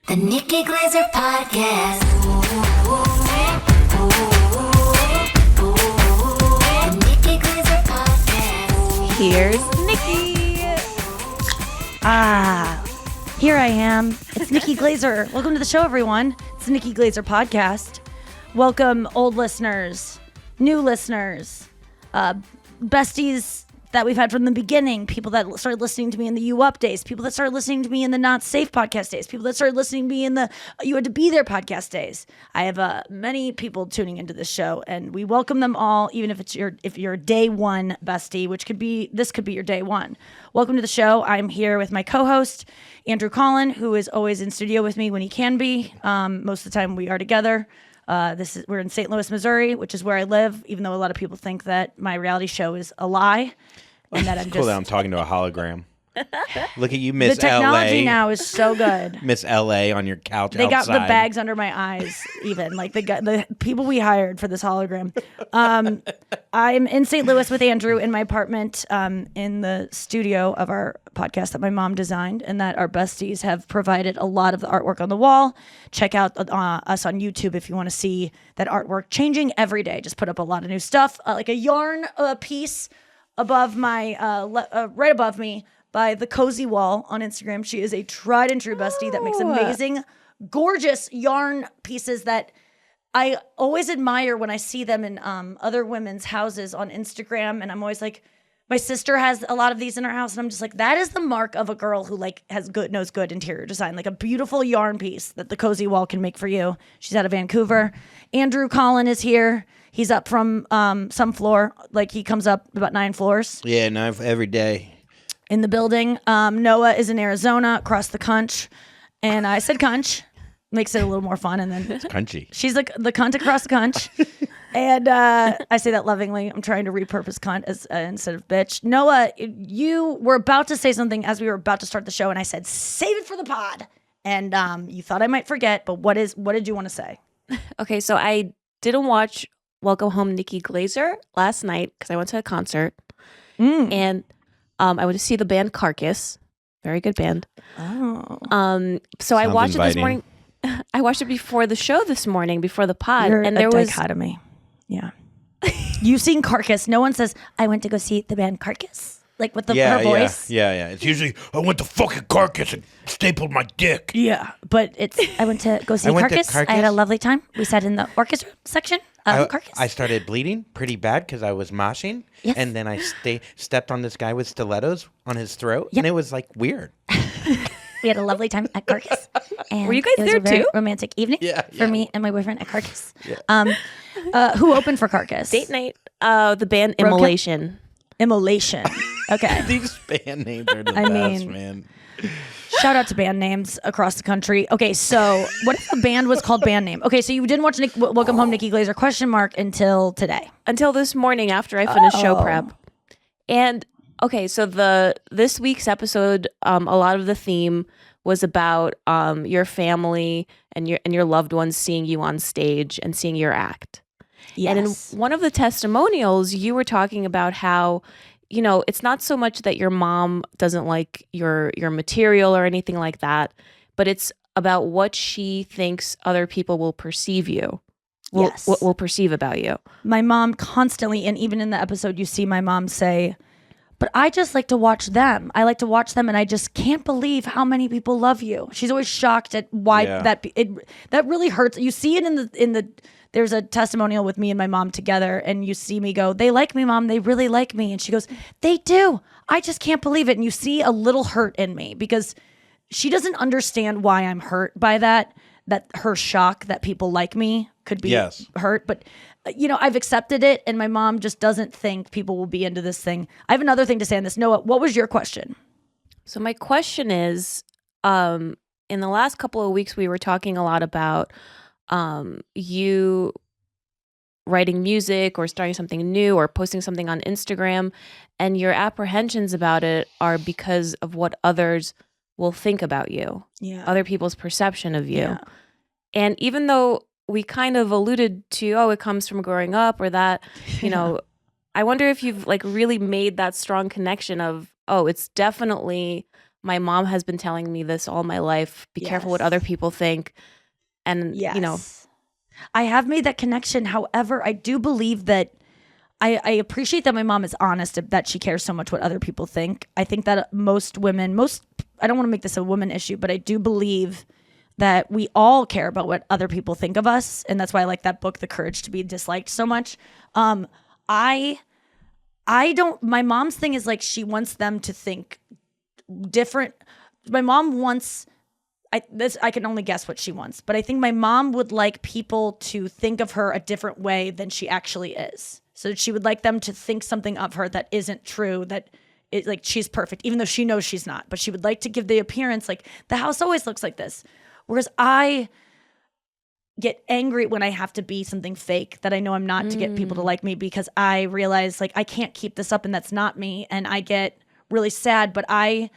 The Nikki Glaser Podcast. The Nikki Glaser Podcast. Here's Nikki. Here I am. It's Nikki Glaser. Welcome to the show, everyone. It's the Nikki Glaser Podcast. Welcome, old listeners, new listeners, besties that we've had from the beginning, people that started listening to me in the You Up days, people that started listening to me in the Not Safe podcast days, people that started listening to me in the You Had to Be There podcast days. I have many people tuning into this show, and we welcome them all, even if it's your day one bestie, which could be your day one. Welcome to the show. I'm here with my co-host, Andrew Collin, who is always in studio with me when he can be. Most of the time we are together. We're in St. Louis, Missouri, which is where I live, even though a lot of people think that my reality show is a lie. And that I'm cool that I'm talking to a hologram. Look at you, Miss The technology LA. now is so good. Miss LA on your couch They got outside. the bags under my eyes, even. Like the people we hired for this hologram. I'm in St. Louis with Andrew in my apartment in the studio of our podcast that my mom designed and that our besties have provided a lot of the artwork on the wall. Check out us on YouTube if you want to see that artwork changing every day. Just put up a lot of new stuff, like a yarn piece above my, right above me by the Cozy Wall on Instagram. She is a tried and true bestie that makes amazing, gorgeous yarn pieces that I always admire when I see them in other women's houses on Instagram. And I'm always like, my sister has a lot of these in her house, and I'm just like, that is the mark of a girl who knows good interior design, like a beautiful yarn piece that the Cozy Wall can make for you. She's out of Vancouver. Andrew Collin is here. He's up from some floor, like he comes up about 9 floors. Yeah, no, every day. In the building. Noah is in Arizona, across the cunch. And I said cunch. Makes it a little more fun. And then It's crunchy. she's the cunt across the cunch. And I say that lovingly. I'm trying to repurpose cunt as instead of bitch. Noah, you were about to say something as we were about to start the show, and I said, save it for the pod. And you thought I might forget, but what did you want to say? Okay, so I didn't watch Welcome Home Nikki Glaser last night because I went to a concert. And I went to see the band Carcass. Very good band. Oh. So I Sounds watched it this inviting. morning. I watched it before the show this morning, before the pod. You're and a there was dichotomy. Yeah. You've seen Carcass. No one says, I went to go see the band Carcass. Like with her voice. Yeah. It's usually, I went to fucking Carcass and stapled my dick. Yeah. But I went to go see I went to Carcass. I had a Carcass. lovely time. We sat in the orchestra section of Carcass. I started bleeding pretty bad because I was moshing. Yes. And then I stepped on this guy with stilettos on his throat. Yep. And it was like weird. We had a lovely time at Carcass. And Were you guys it was there a very too? romantic evening for Yeah. me and my boyfriend at Carcass. Who opened for Carcass? date night. The band Immolation. Immolation. Okay. These band names are the I best, mean- man. Shout out to band names across the country. Okay, so what if the band was called band name? Okay, so you didn't watch Welcome Home Nikki Glaser ? Until today. Until this morning after I finished show prep. And okay, so this week's episode, a lot of the theme was about your family and your loved ones seeing you on stage and seeing your act. Yes. And in one of the testimonials, you were talking about how, it's not so much that your mom doesn't like your material or anything like that, but it's about what she thinks other people will perceive you. Yes. Will perceive about you. My mom constantly, and even in the episode, you see my mom say, but I just like to watch them. I like to watch them, and I just can't believe how many people love you. She's always shocked at why Yeah. that really hurts. You see it in the. There's a testimonial with me and my mom together, and you see me go, they like me, Mom. They really like me. And she goes, they do. I just can't believe it. And you see a little hurt in me because she doesn't understand why I'm hurt by that her shock that people like me could be Yes. hurt. But, I've accepted it, and my mom just doesn't think people will be into this thing. I have another thing to say on this. Noah, what was your question? So my question is, in the last couple of weeks, we were talking a lot about you writing music or starting something new or posting something on Instagram, and your apprehensions about it are because of what others will think about you, other people's perception of you. Yeah. And even though we kind of alluded to, it comes from growing up or that, I wonder if you've really made that strong connection of, it's definitely my mom has been telling me this all my life. Be careful what Yes. other people think. And, Yes. you know, I have made that connection. However, I do believe that I appreciate that my mom is honest, that she cares so much what other people think. I think that most women, I don't want to make this a woman issue, but I do believe that we all care about what other people think of us. And that's why I like that book, The Courage to Be Disliked, so much. I don't, my mom's thing is like, she wants them to think different. My mom wants, I can only guess what she wants, but I think my mom would like people to think of her a different way than she actually is. So she would like them to think something of her that isn't true, that it, like she's perfect, even though she knows she's not. But she would like to give the appearance like the house always looks like this. Whereas I get angry when I have to be something fake that I know I'm not to get people to like me, because I realize like I can't keep this up and that's not me. And I get really sad. But I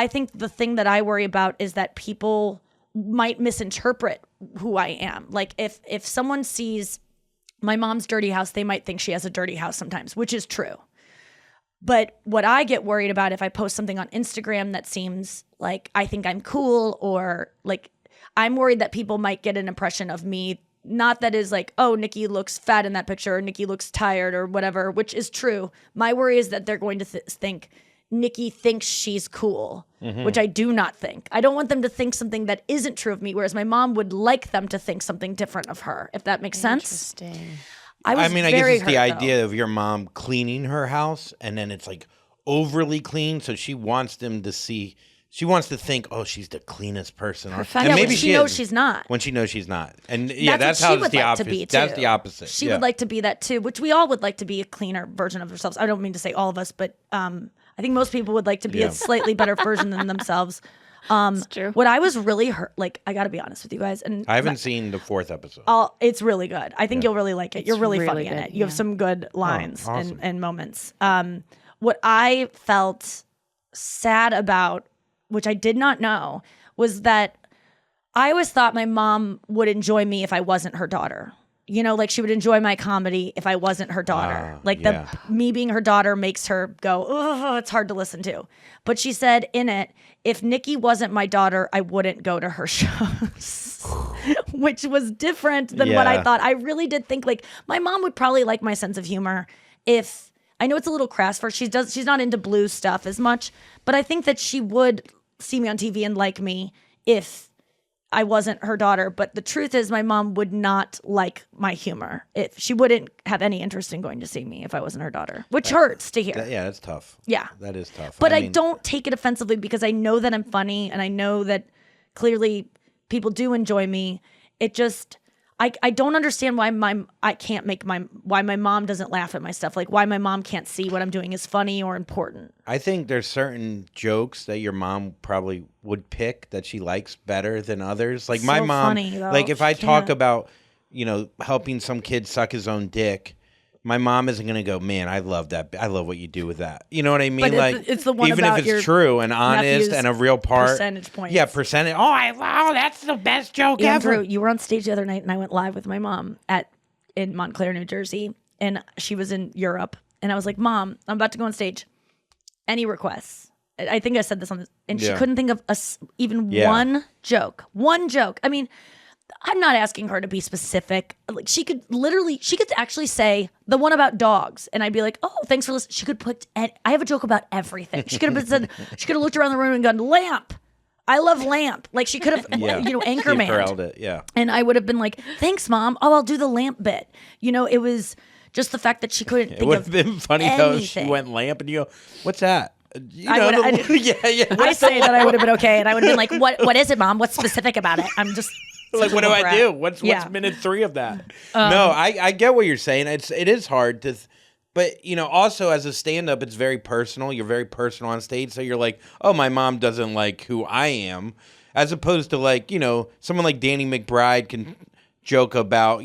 think the thing that I worry about is that people might misinterpret who I am. Like if someone sees my mom's dirty house, they might think she has a dirty house sometimes, which is true. But what I get worried about if I post something on Instagram that seems like I think I'm cool, or like I'm worried that people might get an impression of me, not that is like, oh, Nikki looks fat in that picture, or Nikki looks tired or whatever, which is true. My worry is that they're going to think Nikki thinks she's cool, which I do not think. I don't want them to think something that isn't true of me, whereas my mom would like them to think something different of her, if that makes sense. interesting. I guess very it's the hurt, idea of your mom cleaning her house, and then it's like overly clean, so she wants them to see. She wants to think, oh, she's the cleanest person. Yeah, when she knows she's not. When she knows she's not. And yeah, That's that's how what she it's would the like to opposite. be, That's too. the opposite. She yeah. would like to be that too, which we all would like to be a cleaner version of ourselves. I don't mean to say all of us, but I think most people would like to be a slightly better version than themselves. It's true. What I was really hurt, like I got to be honest with you guys, and I haven't seen the 4th episode. it's really good. I think you'll really like it. You're really funny in good, it. You have yeah. some good lines awesome. and moments. What I felt sad about, which I did not know, was that I always thought my mom would enjoy me if I wasn't her daughter. You know, like she would enjoy my comedy if I wasn't her daughter. Like me being her daughter makes her go, oh, it's hard to listen to. But she said in it, if Nikki wasn't my daughter, I wouldn't go to her shows, which was different than what I Yeah. thought. I really did think like my mom would probably like my sense of humor if, I know it's a little crass for her. She's not into blues stuff as much, but I think that she would see me on TV and like me if I wasn't her daughter. But the truth is my mom would not like my humor. If she wouldn't have any interest in going to see me if I wasn't her daughter, which hurts to hear. Yeah, that's tough. Yeah. That is tough. But I mean, don't take it offensively because I know that I'm funny and I know that clearly people do enjoy me. It just, I don't understand why why my mom doesn't laugh at my stuff. Like why my mom can't see what I'm doing is funny or important. I think there's certain jokes that your mom probably would pick that she likes better than others. Like my So mom, funny, though. like if I She talk can't. about, helping some kid suck his own dick, my mom isn't gonna go, man, I love that. I love what you do with that. You know what I mean? But like it's the one even about if your it's true and honest nephew's and a real part. percentage points. Yeah, percentage. Oh, wow, that's the best joke Andrew, ever. you were on stage the other night and I went live with my mom in Montclair, New Jersey, and she was in Europe. And I was like, Mom, I'm about to go on stage. Any requests? I think I said this on this, and she Yeah. couldn't think of even Yeah. one joke. One joke. I mean, I'm not asking her to be specific. Like she could actually say the one about dogs, and I'd be like, "Oh, thanks for listening." She could put. I have a joke about everything. She could have said. She could have looked around the room and gone, "Lamp." I love lamp. Like she could have, Yeah. Anchorman. Corralled it. Yeah. And I would have been like, "Thanks, Mom. Oh, I'll do the lamp bit." It was just the fact that she couldn't It think would of have been funny though if she anything. went lamp and you go, "What's that?" I would- I did- yeah. I what's the say that I would have been okay, and I would have been like, "What is it, Mom? What's specific about it?" I'm just Like, such what a do little I brat. do? What's Yeah. minute 3 of that? No, I get what you're saying. It is hard to, but also as a stand-up, it's very personal. You're very personal on stage, so you're like, oh, my mom doesn't like who I am, as opposed to like someone like Danny McBride can joke about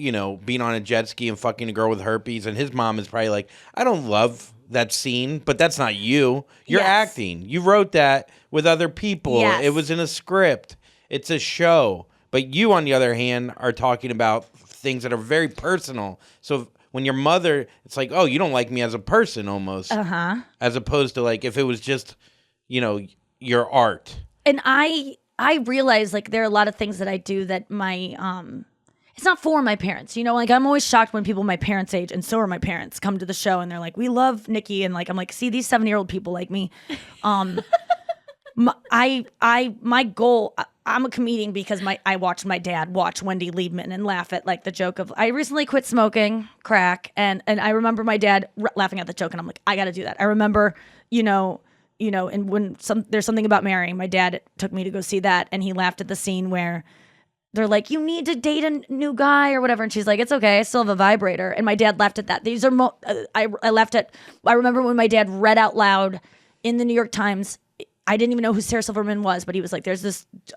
being on a jet ski and fucking a girl with herpes, and his mom is probably like, I don't love that scene, but that's not you. You're Yes. acting. You wrote that with other people. Yes. It was in a script. It's a show. But you, on the other hand, are talking about things that are very personal. So when your mother, it's like, oh, you don't like me as a person almost. Uh-huh. As opposed to like if it was just, your art. And I realize like there are a lot of things that I do that my it's not for my parents, you know, like I'm always shocked when people my parents' age, and so are my parents, come to the show and they're like, we love Nikki, and like I'm like, see, these 70-year-old people like me. My goal, I'm a comedian because I watched my dad watch Wendy Liebman and laugh at like the joke of, I recently quit smoking crack, and I remember my dad laughing at the joke, and I'm like, I got to do that. I remember, and when there's something about Mary, my dad took me to go see that, and he laughed at the scene where they're like, you need to date a new guy or whatever, and she's like, it's okay, I still have a vibrator, and my dad laughed at that. These are I remember when my dad read out loud in the New York Times. I didn't even know who Sarah Silverman was, but he was like,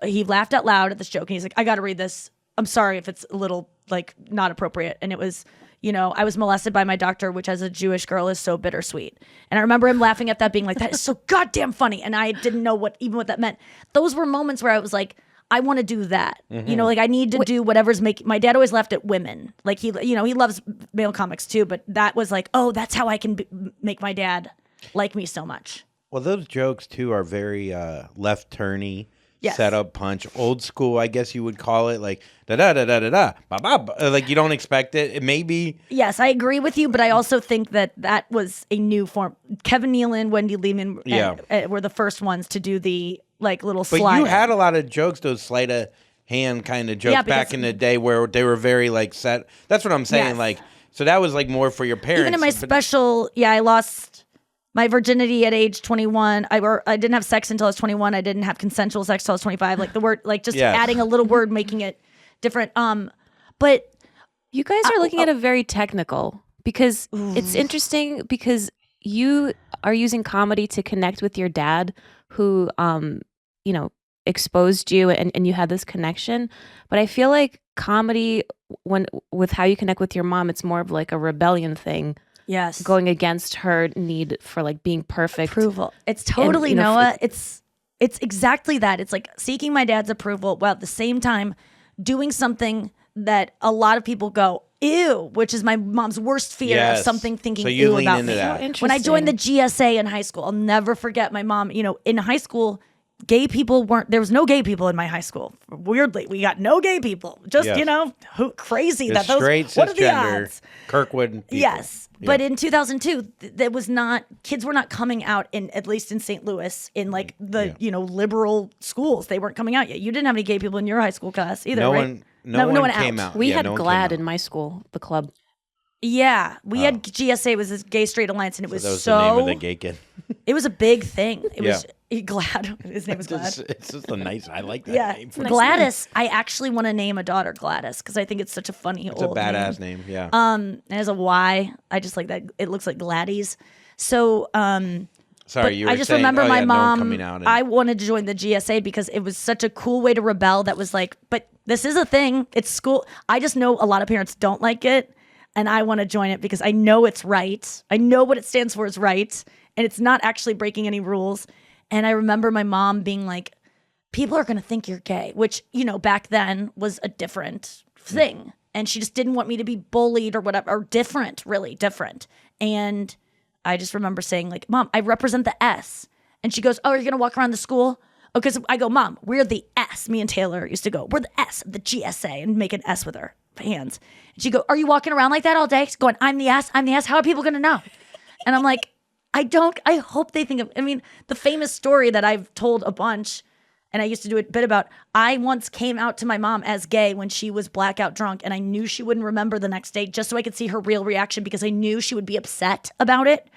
he laughed out loud at this joke, and he's like, I got to read this. I'm sorry if it's a little like not appropriate. And it was, I was molested by my doctor, which as a Jewish girl is so bittersweet. And I remember him laughing at that, being like, that is so goddamn funny. And I didn't know what that meant. Those were moments where I was like, I want to do that. Mm-hmm. Like I need to do whatever's making. My dad always laughed at women. Like he loves male comics too, but that was like, oh, that's how I can make my dad like me so much. Well, those jokes too are very left turny, Yes. setup punch, old school, I guess you would call it, like da da da da da da, ba ba, ba. Like you don't expect it. It may be. Yes, I agree with you, but I also think that was a new form. Kevin Nealon, Wendy Liebman, were the first ones to do the like little But slide. you had a lot of jokes, those sleight of hand kind of jokes back in the day where they were very like set. That's what I'm saying. Yes. Like, so that was like more for your parents. Even in my special, I lost my virginity at age 21. I didn't have sex until I was 21. I didn't have consensual sex until I was 25. Like the word, like just adding a little word, making it different. But you guys are looking at it very technical because it's interesting because you are using comedy to connect with your dad who, exposed you and you had this connection. But I feel like comedy, with how you connect with your mom, it's more of like a rebellion thing. yes, Going against her need for like being perfect. approval. It's totally And, Noah. It's exactly that. It's like seeking my dad's approval while at the same time doing something that a lot of people go, ew, which is my mom's worst fear of something thinking so you ew lean about into me. that. When I joined the GSA in high school, I'll never forget my mom, in high school, there was no gay people in my high school. Weirdly, we got no gay people. Just, who crazy The that those, straight what are the cisgender odds? Kirkwood people. Yes. But in 2002, there was not, kids were not coming out at least in St. Louis in like the, liberal schools. They weren't coming out yet. You didn't have any gay people in your high school class either, No right? one came out. We Yeah, had no one came GLAD out. in my school, the club. Yeah. We had GSA, was this Gay Straight Alliance, and it was That was so, the name of the gay kid. it was a big thing. It Yeah. was Glad. His name was Glad. It's just a nice. I like that Yeah, name. Gladys. I actually want to name a daughter Gladys because I think it's such a funny It's a old badass name. Yeah. It has a Y. I just like that. It looks like Gladys. So, Sorry, but you were I just saying, remember my no one mom. coming out. And, I wanted to join the GSA because it was such a cool way to rebel. That was like, but this is a thing. It's school. I just know a lot of parents don't like it, and I want to join it because I know it's right. I know what it stands for is right, and it's not actually breaking any rules. And I remember my mom being like, people are going to think you're gay, which, back then was a different thing. And she just didn't want me to be bullied or whatever, or different, really different. And I just remember saying like, Mom, I represent the S. And she goes, oh, are you going to walk around the school? Oh, because I go, Mom, we're the S. Me and Taylor used to go, we're the S of the GSA, and make an S with her hands. And she go, are you walking around like that all day? She's going, I'm the S. How are people going to know? And I'm like, I hope they think of, the famous story that I've told a bunch, and I used to do a bit about, I once came out to my mom as gay when she was blackout drunk, and I knew she wouldn't remember the next day just so I could see her real reaction because I knew she would be upset about it.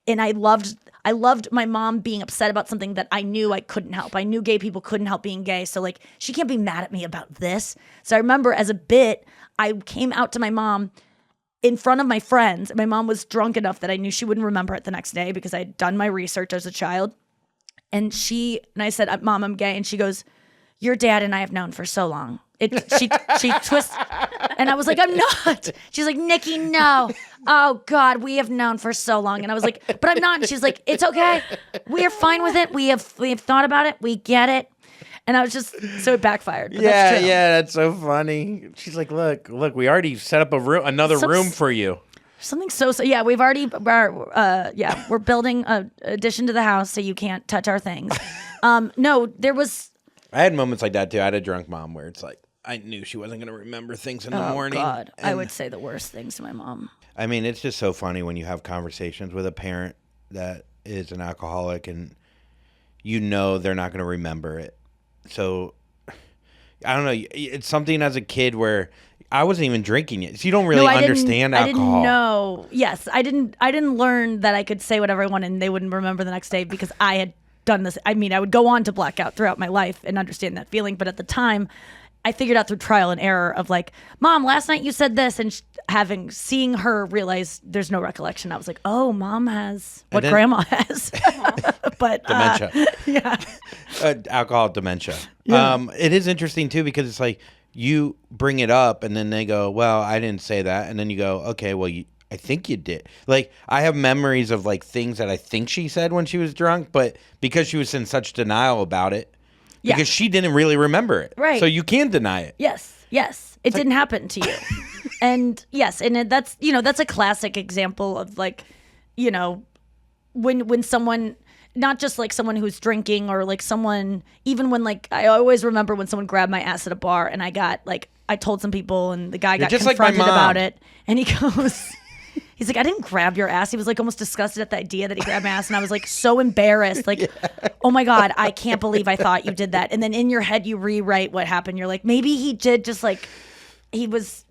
And I loved my mom being upset about something that I knew I couldn't help. I knew gay people couldn't help being gay. So like, she can't be mad at me about this. So I remember as a bit, I came out to my mom in front of my friends. My mom was drunk enough that I knew she wouldn't remember it the next day because I had done my research as a child. And I said, Mom, I'm gay. And she goes, your dad and I have known for so long. She twists, and I was like, I'm not. She's like, Nikki, no. Oh God, we have known for so long. And I was like, but I'm not. And she's like, it's okay. We are fine with it. We have thought about it. We get it. And I was just, so it backfired. But that's true. that's so funny. She's like, look, we already set up another room for you. Something yeah, we've already, we're building an addition to the house so you can't touch our things. No, there was. I had moments like that too. I had a drunk mom where it's like I knew she wasn't going to remember things in the morning. Oh God, I and- would say the worst things to my mom. I mean, it's just so funny when you have conversations with a parent that is an alcoholic and you know they're not going to remember it. So, I don't know. It's something as a kid where I wasn't even drinking yet. So you don't really understand alcohol. I didn't know. Yes, I didn't learn that I could say whatever I wanted and they wouldn't remember the next day because I had done this. I mean, I would go on to blackout throughout my life and understand that feeling. But at the time, I figured out through trial and error of like, Mom, last night you said this, and seeing her realize there's no recollection. I was like, oh, Mom has what Grandma has, but Dementia. Yeah, Alcohol dementia. Yeah. It is interesting too because it's like you bring it up and then they go, well, I didn't say that. And then you go, okay, well, I think you did. Like, I have memories of like things that I think she said when she was drunk, but because she was in such denial about it, Yeah. because she didn't really remember it. Right. So you can't deny it. yes, it didn't happen to you, and yes, and that's that's a classic example of like, when someone. Not just like someone who's drinking or like someone, even when like, I always remember when someone grabbed my ass at a bar and I told some people and the guy got just like my confronted mom. about it. And he goes, he's like, I didn't grab your ass. He was like almost disgusted at the idea that he grabbed my ass. And I was like so embarrassed. Like, oh my God, I can't believe I thought you did that. And then in your head, you rewrite what happened. You're like, maybe he did just like, he was,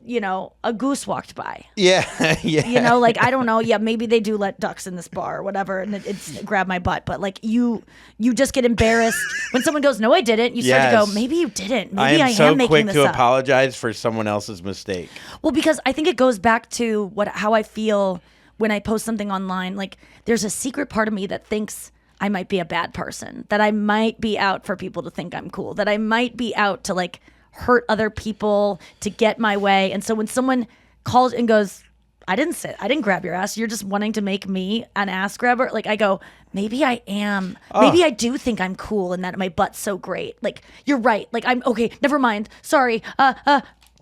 a goose walked by. Yeah. Yeah. Like, I don't know. Yeah, maybe they do let ducks in this bar or whatever, and it's grab my butt. But like, you just get embarrassed when someone goes, "No, I didn't." You start to Yes. go, "Maybe you didn't. I Maybe am I so am making quick this to up." apologize for someone else's mistake. Well, because I think it goes back to how I feel when I post something online. Like, there's a secret part of me that thinks I might be a bad person, that I might be out for people to think I'm cool, that I might be out to like hurt other people to get my way. And so when someone calls and goes, I didn't grab your ass, you're just wanting to make me an ass grabber, like I go, maybe I am. Maybe I do think I'm cool and that my butt's so great. Like, you're right. Like, I'm okay, never mind. Sorry.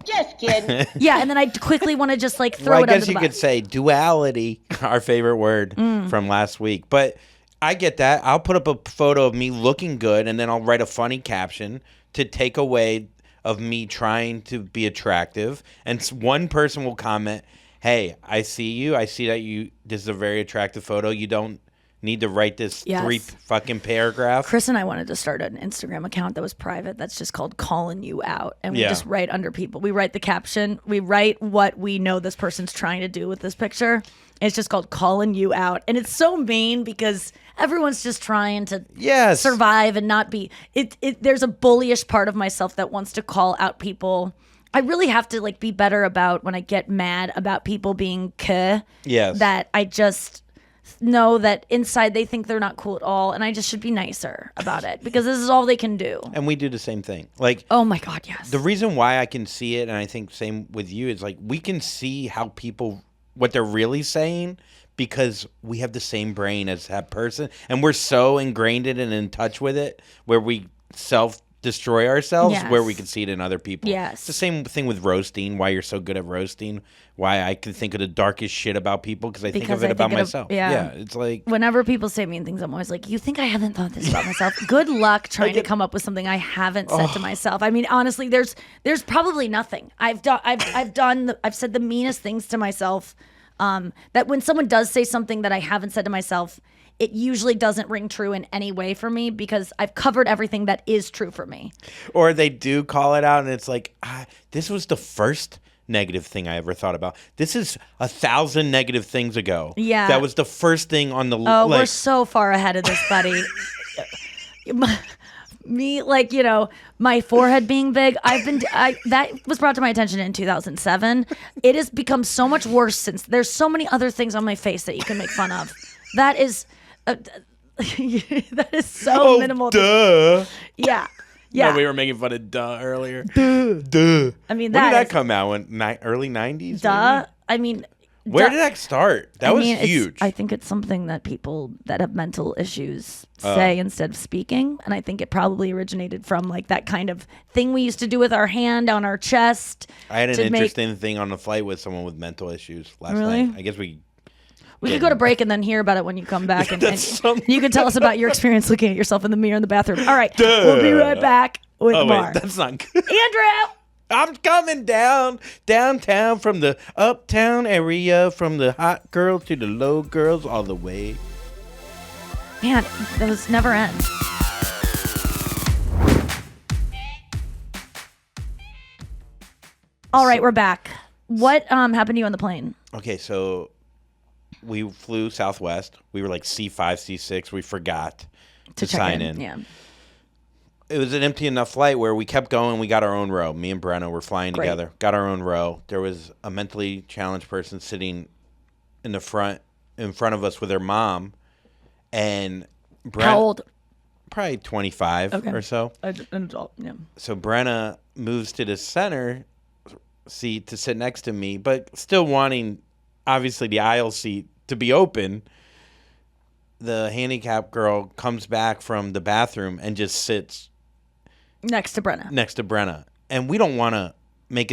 Just kidding. Yeah, and then I quickly want to just like throw Well, I it under guess the you bus. could say duality, our favorite word from last week. But I get that. I'll put up a photo of me looking good, and then I'll write a funny caption to take away of me trying to be attractive. And one person will comment, hey, I see you. I see that this is a very attractive photo. You don't need to write this Yes. 3 fucking paragraph. Chris and I wanted to start an Instagram account that was private. That's just called Calling You Out. And we Yeah. just write under people. We write the caption. We write what we know this person's trying to do with this picture. It's just called Calling You Out. And it's so mean because everyone's just trying to Yes. survive and not be. There's a bullyish part of myself that wants to call out people. I really have to like be better about when I get mad about people being Yes. that I just know that inside they think they're not cool at all, and I just should be nicer about it because this is all they can do. And we do the same thing. Like, Oh my God, yes. the reason why I can see it, and I think same with you, is like we can see how people, what they're really saying, because we have the same brain as that person, and we're so ingrained in it and in touch with it, where we self-destroy ourselves, Yes. where we can see it in other people. Yes. It's the same thing with roasting, why you're so good at roasting, why I can think of the darkest shit about people, because I think Because of it I about think it- myself. yeah. It's like, Whenever people say mean things, I'm always like, you think I haven't thought this about myself? Good luck trying to come up with something I haven't said to myself. I mean, honestly, there's probably nothing. I've said the meanest things to myself. That when someone does say something that I haven't said to myself, it usually doesn't ring true in any way for me because I've covered everything that is true for me. or they do call it out, and it's like, this was the first negative thing I ever thought about. This is 1,000 negative things ago. Yeah. That was the first thing on the Oh, we're like, so far ahead of this, buddy. Me, like, my forehead being big. That was brought to my attention in 2007. It has become so much worse since. There's so many other things on my face that you can make fun of. That is, that is so minimal. Duh. Yeah. Yeah. No, we were making fun of duh earlier. I Duh. mean, When did that that is, come out? Early 90s? duh. maybe? I mean, Where duh. did that start? That was it's- huge. I think it's something that people that have mental issues say instead of speaking. And I think it probably originated from like that kind of thing we used to do with our hand on our chest. I had an to make- interesting thing on the flight with someone with mental issues last Really? night. I guess we We could go to break and then hear about it when you come back, and you can tell us about your experience looking at yourself in the mirror in the bathroom. All right, we'll be right back with more. Wait, that's not good. Andrew. I'm coming downtown from the uptown area, from the hot girls to the low girls, all the way. Man, those never end. All right, we're back. What happened to you on the plane? Okay, so we flew Southwest. We were like C5, C6. We forgot to check sign in. Yeah. It was an empty enough flight where we kept going. We got our own row. Me and Brenna were flying Great. together. Got our own row. There was a mentally challenged person sitting in the front, in front of us with her mom, and How old? Probably 25 or so. An adult. Yeah. So Brenna moves to the center seat to sit next to me, but still wanting, obviously, the aisle seat to be open. The handicapped girl comes back from the bathroom and just sits Next to Brenna. And we don't want to make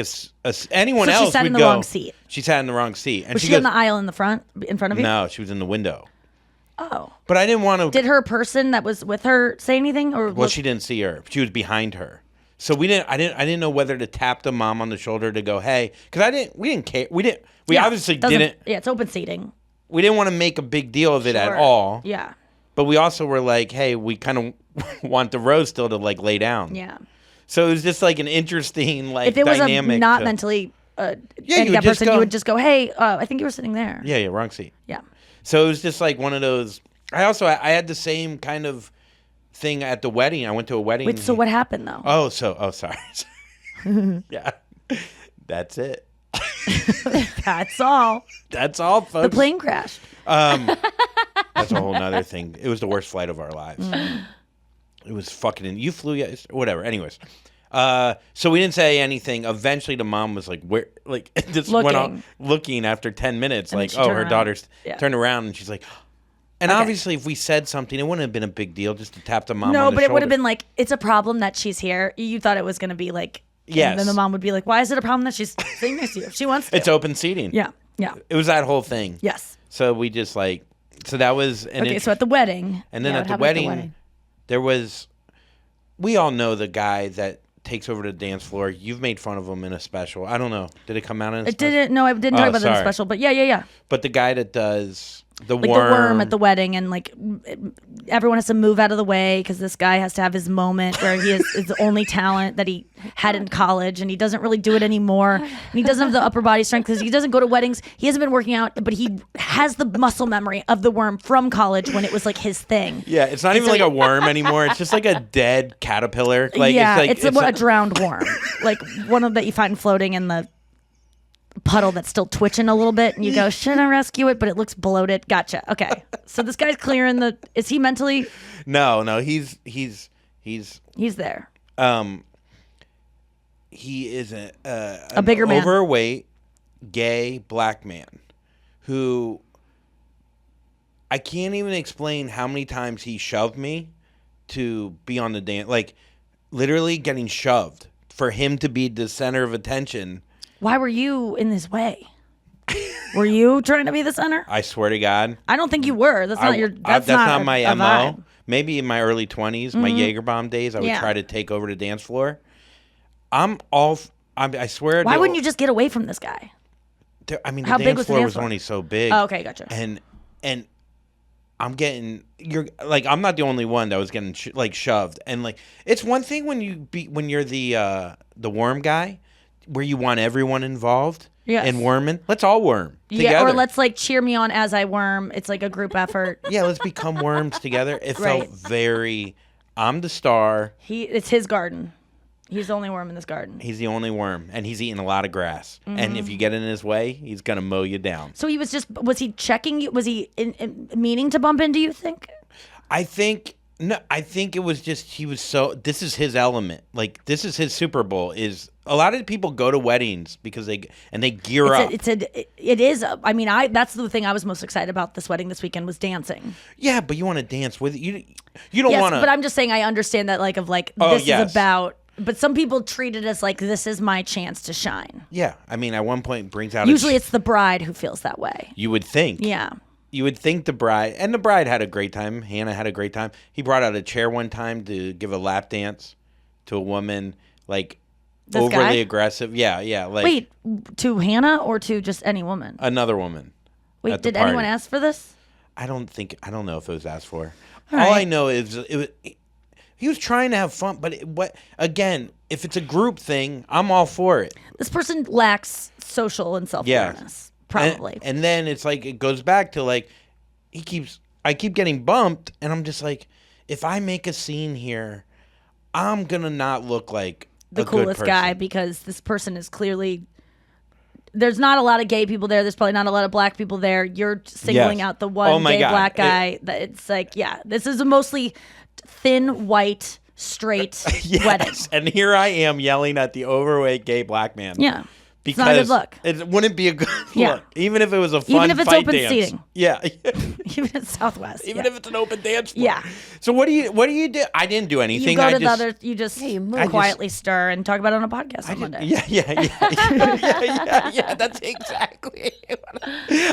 anyone So else she sat would in the go, wrong seat. She sat in the wrong seat. And Was she goes, in the aisle in front of you? No, she was in the window. Oh. But I didn't want to. Did her person that was with her say anything, or Well, she didn't see her. She was behind her. So I didn't know whether to tap the mom on the shoulder to go, hey, because we didn't care. We obviously didn't. Yeah, it's open seating. We didn't want to make a big deal of it at Sure. all. Yeah. But we also were like, hey, we kind of want the row still to like lay down. Yeah. So it was just like an interesting like If it was dynamic. a not mentally you would handicapped just person, go- you would just go, hey, I think you were sitting there. Yeah, wrong seat. Yeah. So it was just like one of those. I had the same kind of thing at the wedding. I went to a wedding. Wait, so what happened though? Oh, sorry. Yeah, that's it. That's all. That's all, folks. The plane crashed. That's a whole nother thing. It was the worst flight of our lives. It was fucking. You flew, whatever. Anyways, so we didn't say anything. Eventually, the mom was like, "Where?" Like, just went on looking after 10 minutes. And then Like, she oh, turned her around. daughter's Yeah. turned around, and she's like. And obviously, if we said something, it wouldn't have been a big deal just to tap the mom on No, the but it would have shoulder. been like, it's a problem that she's here. You thought it was going to be like, Yes. And then the mom would be like, why is it a problem that she's sitting next to you? She wants to. It's open seating. Yeah. Yeah. It was that whole thing. Yes. So we just like, so that was an Okay, so at the wedding. and then Yeah, at what the happened wedding, there was, we all know the guy that takes over the dance floor. You've made fun of him in a special. I don't know. Did it come out in a It special? didn't, no, I didn't talk about that in the sorry. special, but yeah. But the guy that does the Like worm. the worm at the wedding, and like everyone has to move out of the way because this guy has to have his moment where he is the only talent that he had in college, and he doesn't really do it anymore. And he doesn't have the upper body strength because he doesn't go to weddings. He hasn't been working out, but he has the muscle memory of the worm from college when it was like his thing. Yeah, it's not even like a worm anymore. It's just like a dead caterpillar. Like, yeah, it's it's, like, a drowned worm, like one of that you find floating in the puddle that's still twitching a little bit, and you go, should I rescue it? But it looks bloated. Gotcha. Okay, so this guy's clearing the. Is he mentally? No, he's there. He is a bigger man. overweight, gay black man who I can't even explain how many times he shoved me to be on the dance, like literally getting shoved for him to be the center of attention. Why were you in his way? Were you trying to be the center? I swear to God, I don't think you were. That's not your. That's not a- my a MO. vibe. Maybe in my early 20s, my Jaeger bomb days, I would Yeah. try to take over the dance floor. I swear. Why wouldn't you just get away from this guy? I mean, How the big dance was the floor dance was floor? only so big. Oh, okay, gotcha. And I'm getting I'm not the only one that was getting shoved. And like, it's one thing when you're the worm guy, where you want everyone involved. Yes. And worming. Let's all worm together. Yeah, or let's like cheer me on as I worm. It's like a group effort. Yeah, let's become worms together. It Right. felt very. I'm the star. It's his garden. He's the only worm in this garden. He's the only worm, and he's eating a lot of grass. And if you get in his way, he's gonna mow you down. So was he checking you? Was he meaning to bump into you, think? I think it was just this is his element. Like, this is his Super Bowl. Is a lot of people go to weddings because they gear up. I mean, that's the thing I was most excited about this wedding this weekend was dancing. Yeah, but you want to dance with you. You don't Yes, want to. but I'm just saying I understand that this yes. is about. But some people treat it as like, this is my chance to shine. Yeah, I mean, at one point it brings out. Usually it's the bride who feels that way. You would think. Yeah. you would think the bride had a great time. Hannah had a great time. He brought out a chair one time to give a lap dance to a woman, like This overly guy? aggressive. Yeah, like Wait, to Hannah or to just any woman? another woman. Wait, at the did anyone party. ask for this? I don't know if it was asked for. All All I right. know is he was trying to have fun, but if it's a group thing, I'm all for it. This person lacks social and self-awareness. Probably. And then it's like it goes back to like I keep getting bumped, and I'm just like, if I make a scene here, I'm gonna not look like the a good coolest guy person. because this person is clearly. There's not a lot of gay people there. There's probably not a lot of black people there. You're singling Yes. out the one Oh my gay God. black guy. It's like, yeah, this is a mostly thin, white, straight wedding. Yes, and here I am yelling at the overweight gay black man. Yeah. Because not a good look. It wouldn't be a good Yeah. look, even if it was a fun Even if it's fight open dance. seating. Yeah, Even at Southwest. even yeah. if it's an open dance floor. Yeah. So what do you do? I didn't do anything. You go I to just, the other, you just you move. quietly stir and talk about it on a podcast on Monday. Yeah. That's exactly.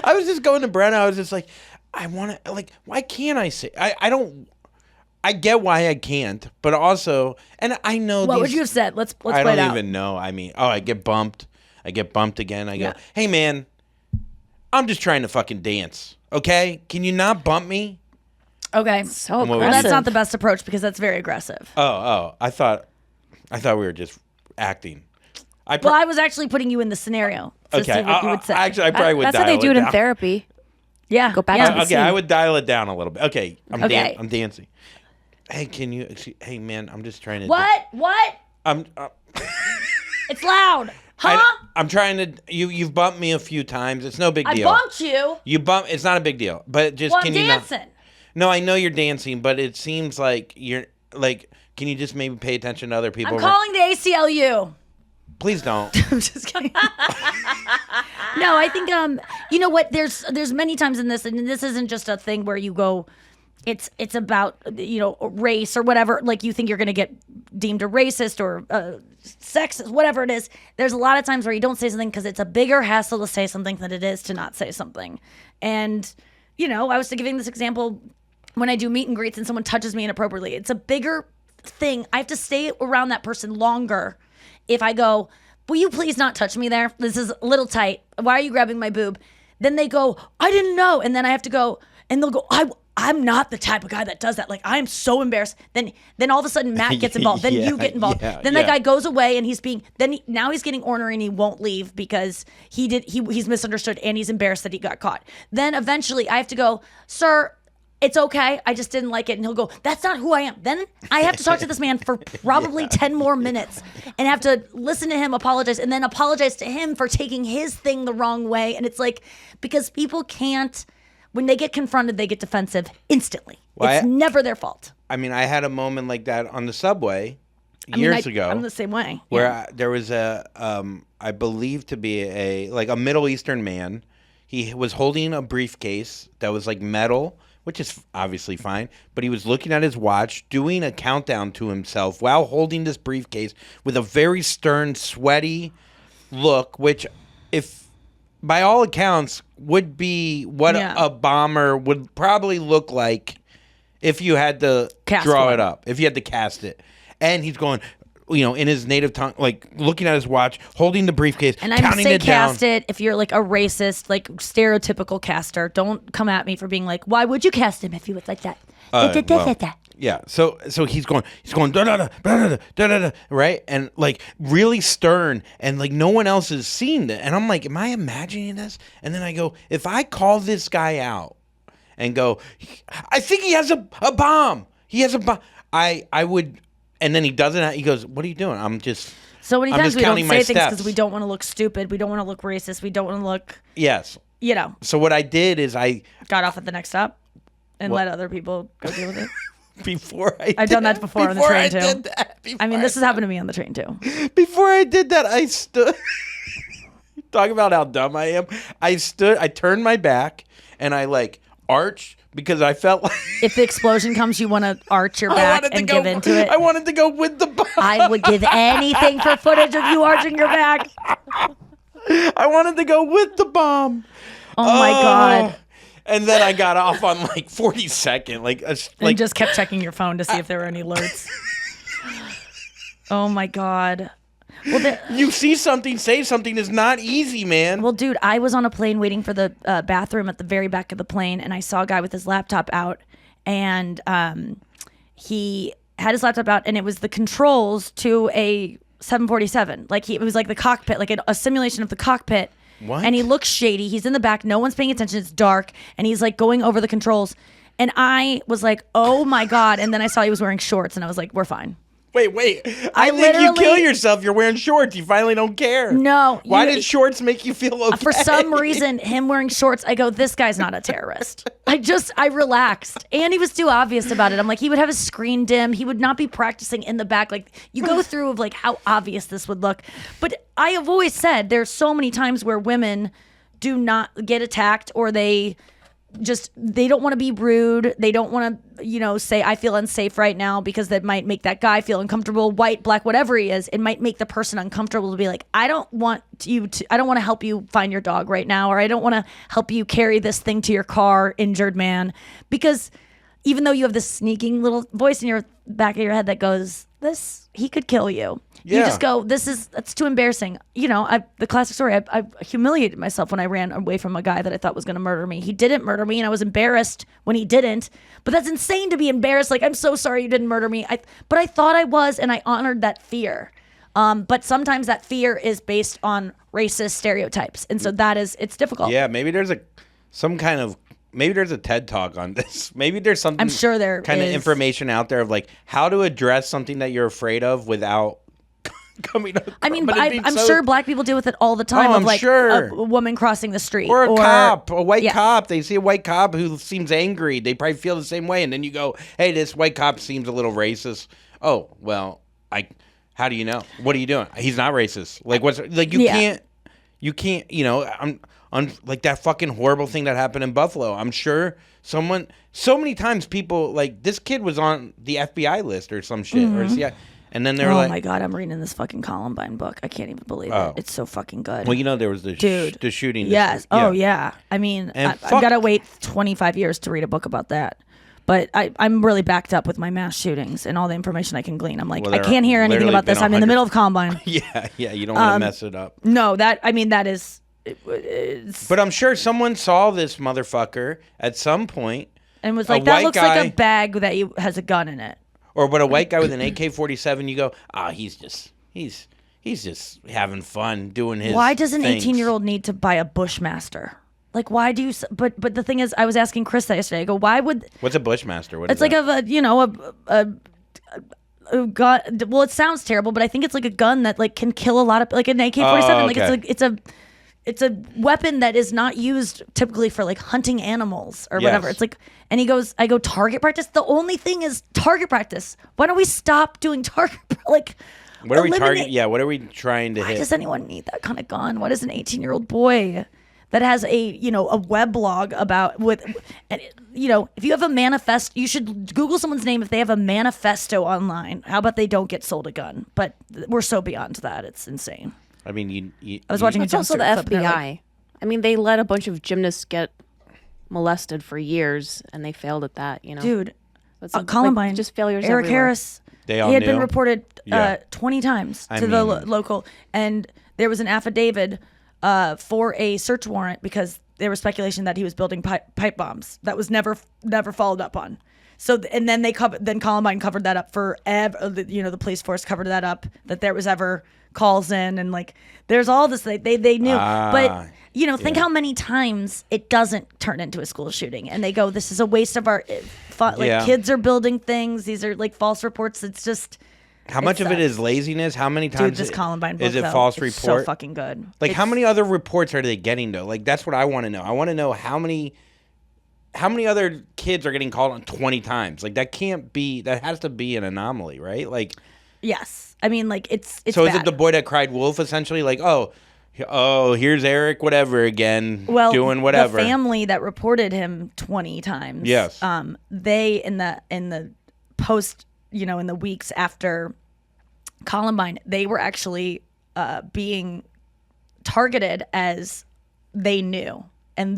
I was just going to Brenna. I was just like, I want to why can't I say? I don't. I get why I can't, but also, and I know. What these, would you have said? Let's I play don't it out. even know. I mean, I get bumped. I get bumped again. I go, Yeah. hey man, I'm just trying to fucking dance. Okay, can you not bump me? Okay. So What would Well, you that's do? not the best approach because that's very aggressive. Oh, I thought we were just acting. Well, I was actually putting you in the scenario to okay. see what you would say. Actually, I probably would. That's how they dial do it in down. therapy. yeah. Go back yeah. to the Okay, I scene. would dial it down a little bit. Okay, Okay. I'm dancing. Hey, can you? Hey, man, I'm just trying to. What? What? I'm. It's loud. Huh? I'm trying to. You've bumped me a few times. It's no big I deal. bumped you. You bump. It's not a big deal. But just Well, can I'm you dancing. not? No, I know you're dancing, but it seems like you're like. Can you just maybe pay attention to other people? I'm calling the ACLU. Please don't. I'm just kidding. No, I think you know what? There's many times in this, and this isn't just a thing where you go. It's about race or whatever. Like you think you're gonna get deemed a racist or sexist, whatever it is. There's a lot of times where you don't say something because it's a bigger hassle to say something than it is to not say something. And I was giving this example when I do meet and greets and someone touches me inappropriately. It's a bigger thing. I have to stay around that person longer. If I go, will you please not touch me there? This is a little tight. Why are you grabbing my boob? Then they go, I didn't know. And then I have to go, and they'll go, I'm not the type of guy that does that. Like, I'm so embarrassed. Then all of a sudden Matt gets involved. Then you get involved. Then that guy goes away and now he's getting ornery and he won't leave because he's misunderstood and he's embarrassed that he got caught. Then eventually I have to go, sir, it's okay. I just didn't like it. And he'll go, that's not who I am. Then I have to talk to this man for probably 10 more minutes and have to listen to him apologize and then apologize to him for taking his thing the wrong way. And it's like, because people can't, when they get confronted, they get defensive instantly. Well, it's never their fault. I mean, I had a moment like that on the subway years ago. I'm the same way. Where there was I believe to be a Middle Eastern man. He was holding a briefcase that was like metal, which is obviously fine. But he was looking at his watch, doing a countdown to himself while holding this briefcase with a very stern, sweaty look, which, if by all accounts, would be what a bomber would probably look like if you had to draw one. it up, if you had to cast it. And he's going, in his native tongue, like looking at his watch, holding the briefcase, And I'm counting say it down. cast it if you're like a racist, like stereotypical caster. Don't come at me for being like, why would you cast him if he was like that? Yeah, so he's going da da da da da da da, right, and like really stern, and like no one else has seen it, and I'm like, am I imagining this? And then I go, if I call this guy out and go, I think he has a bomb. He has a bomb. I would, and then he doesn't. He goes, what are you doing? So many I'm times just we don't counting my say things steps. because we don't want to look stupid. We don't want to look racist. We don't want to look, Yes. So what I did is I got off at the next stop and let other people go deal with it. I've done that before on the train, too. I mean, this has has happened to me on the train too. Before I did that, I stood. Talk about how dumb I am. I turned my back, and I like arched because I felt like If the explosion comes, you want to arch your back and give into it. I wanted to go with the bomb. I would give anything for footage of you arching your back. I wanted to go with the bomb. Oh my God. And then I got off on like 42nd, And just kept checking your phone to see if there were any alerts. Oh my God. Well, you see something, say something is not easy, man. well, dude, I was on a plane waiting for the bathroom at the very back of the plane, and I saw a guy with his laptop out, and he had his laptop out, and it was the controls to a 747. Like it was like the cockpit, like a simulation of the cockpit. What? And he looks shady. He's in the back. No one's paying attention. It's dark, and he's like going over the controls. And I was like, "Oh my God!" And then I saw he was wearing shorts, and I was like, "We're fine." Wait. I think you kill yourself. You're wearing shorts. You finally don't care. No. Why did shorts make you feel okay? For some reason, him wearing shorts, I go, this guy's not a terrorist. I relaxed. And he was too obvious about it. I'm like, he would have his screen dim. He would not be practicing in the back. Like, you go through of like how obvious this would look. But I have always said there's so many times where women do not get attacked, or they don't want to be rude. They don't want to, say I feel unsafe right now, because that might make that guy feel uncomfortable, white, black, whatever he is. It might make the person uncomfortable to be like, I don't want to help you find your dog right now, or I don't want to help you carry this thing to your car, injured man. Because even though you have this sneaking little voice in your back of your head that goes, he could kill you. Yeah. You just go, that's too embarrassing. The classic story, I humiliated myself when I ran away from a guy that I thought was going to murder me. He didn't murder me, and I was embarrassed when he didn't. But that's insane to be embarrassed. Like, I'm so sorry you didn't murder me. But I thought I was, and I honored that fear. But sometimes that fear is based on racist stereotypes. And so it's difficult. Yeah, maybe there's a TED Talk on this. Maybe there's something. I'm sure there kind of is. information out there of like how to address something that you're afraid of without coming up. I mean, I'm sure black people deal with it all the time. Oh, of I'm like sure. a woman crossing the street, Or a cop, a white yeah. cop. They see a white cop who seems angry. They probably feel the same way. And then you go, hey, this white cop seems a little racist. Oh, well, how do you know? What are you doing? He's not racist. Like, you can't, I'm like that fucking horrible thing that happened in Buffalo. I'm sure so many times people, like, this kid was on the FBI list or some shit. Or and then they were oh my God, I'm reading this fucking Columbine book. I can't even believe it. It's so fucking good. Well, there was the shooting. Yes. Oh, yeah. I mean, I've got to wait 25 years to read a book about that. But I'm really backed up with my mass shootings and all the information I can glean. I'm like, I can't hear anything about this. I'm in the middle of Columbine. Yeah, you don't want to mess it up. No, that is... But I'm sure someone saw this motherfucker at some point. And was like, that looks like a bag that has a gun in it. But a white guy with an AK-47, you go, he's just having fun doing his Why does an things. 18-year-old need to buy a Bushmaster? Like, why do you... But the thing is, I was asking Chris that yesterday. I go, why would... What's a Bushmaster? What it's is like that? a gun. Well, it sounds terrible, but I think it's like a gun that like can kill a lot of... Like an AK-47. Okay. Like, it's a weapon that is not used typically for like hunting animals or whatever. Yes. It's like... And he goes, I go, target practice? The only thing is target practice. Why don't we stop doing target... Like... What are we targeting? Yeah, what are we trying to hit? Why does anyone need that kind of gun? Why does an 18-year-old boy that has a weblog about if you have a manifest, you should Google someone's name if they have a manifesto online. How about they don't get sold a gun? But we're so beyond that. It's insane. I mean, I was watching It's also the FBI. I mean, they let a bunch of gymnasts get molested for years, and they failed at that. Dude, That's Columbine, just failures. Eric everywhere. Harris. They all he had been knew? reported Yeah. 20 times to the local, and there was an affidavit for a search warrant because there was speculation that he was building pipe bombs. That was never followed up on. So and then then Columbine covered that up forever. The police force covered that up, that there was ever calls in, and like there's all this. They knew, but think how many times it doesn't turn into a school shooting, and they go, this is a waste of our fun. Like kids are building things. These are like false reports. It's just. How much of it is laziness? How many times Dude, this Columbine book, is it though, false it's report? so fucking good. Like, how many other reports are they getting, though? Like, that's what I want to know. I want to know how many other kids are getting called on 20 times. Like, that has to be an anomaly, right? Like, yes. I mean, like, it's so bad. is it the boy that cried wolf, essentially? Like, oh, here's Eric, whatever, again, doing whatever. The family that reported him 20 times. Yes. They, in the post, in the weeks after Columbine, they were actually being targeted as they knew. and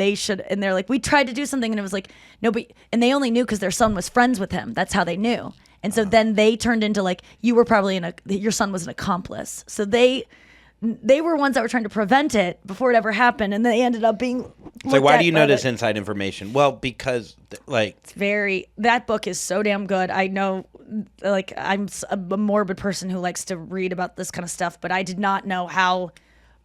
they're like, we tried to do something, and it was like, no, but, and they only knew because their son was friends with him. That's how they knew. And so then they turned into like, you were probably your son was an accomplice. So they were ones that were trying to prevent it before it ever happened, and they ended up being. So why do you know this inside information? Well, because it's that book is so damn good. I know, like, I'm a morbid person who likes to read about this kind of stuff, but I did not know how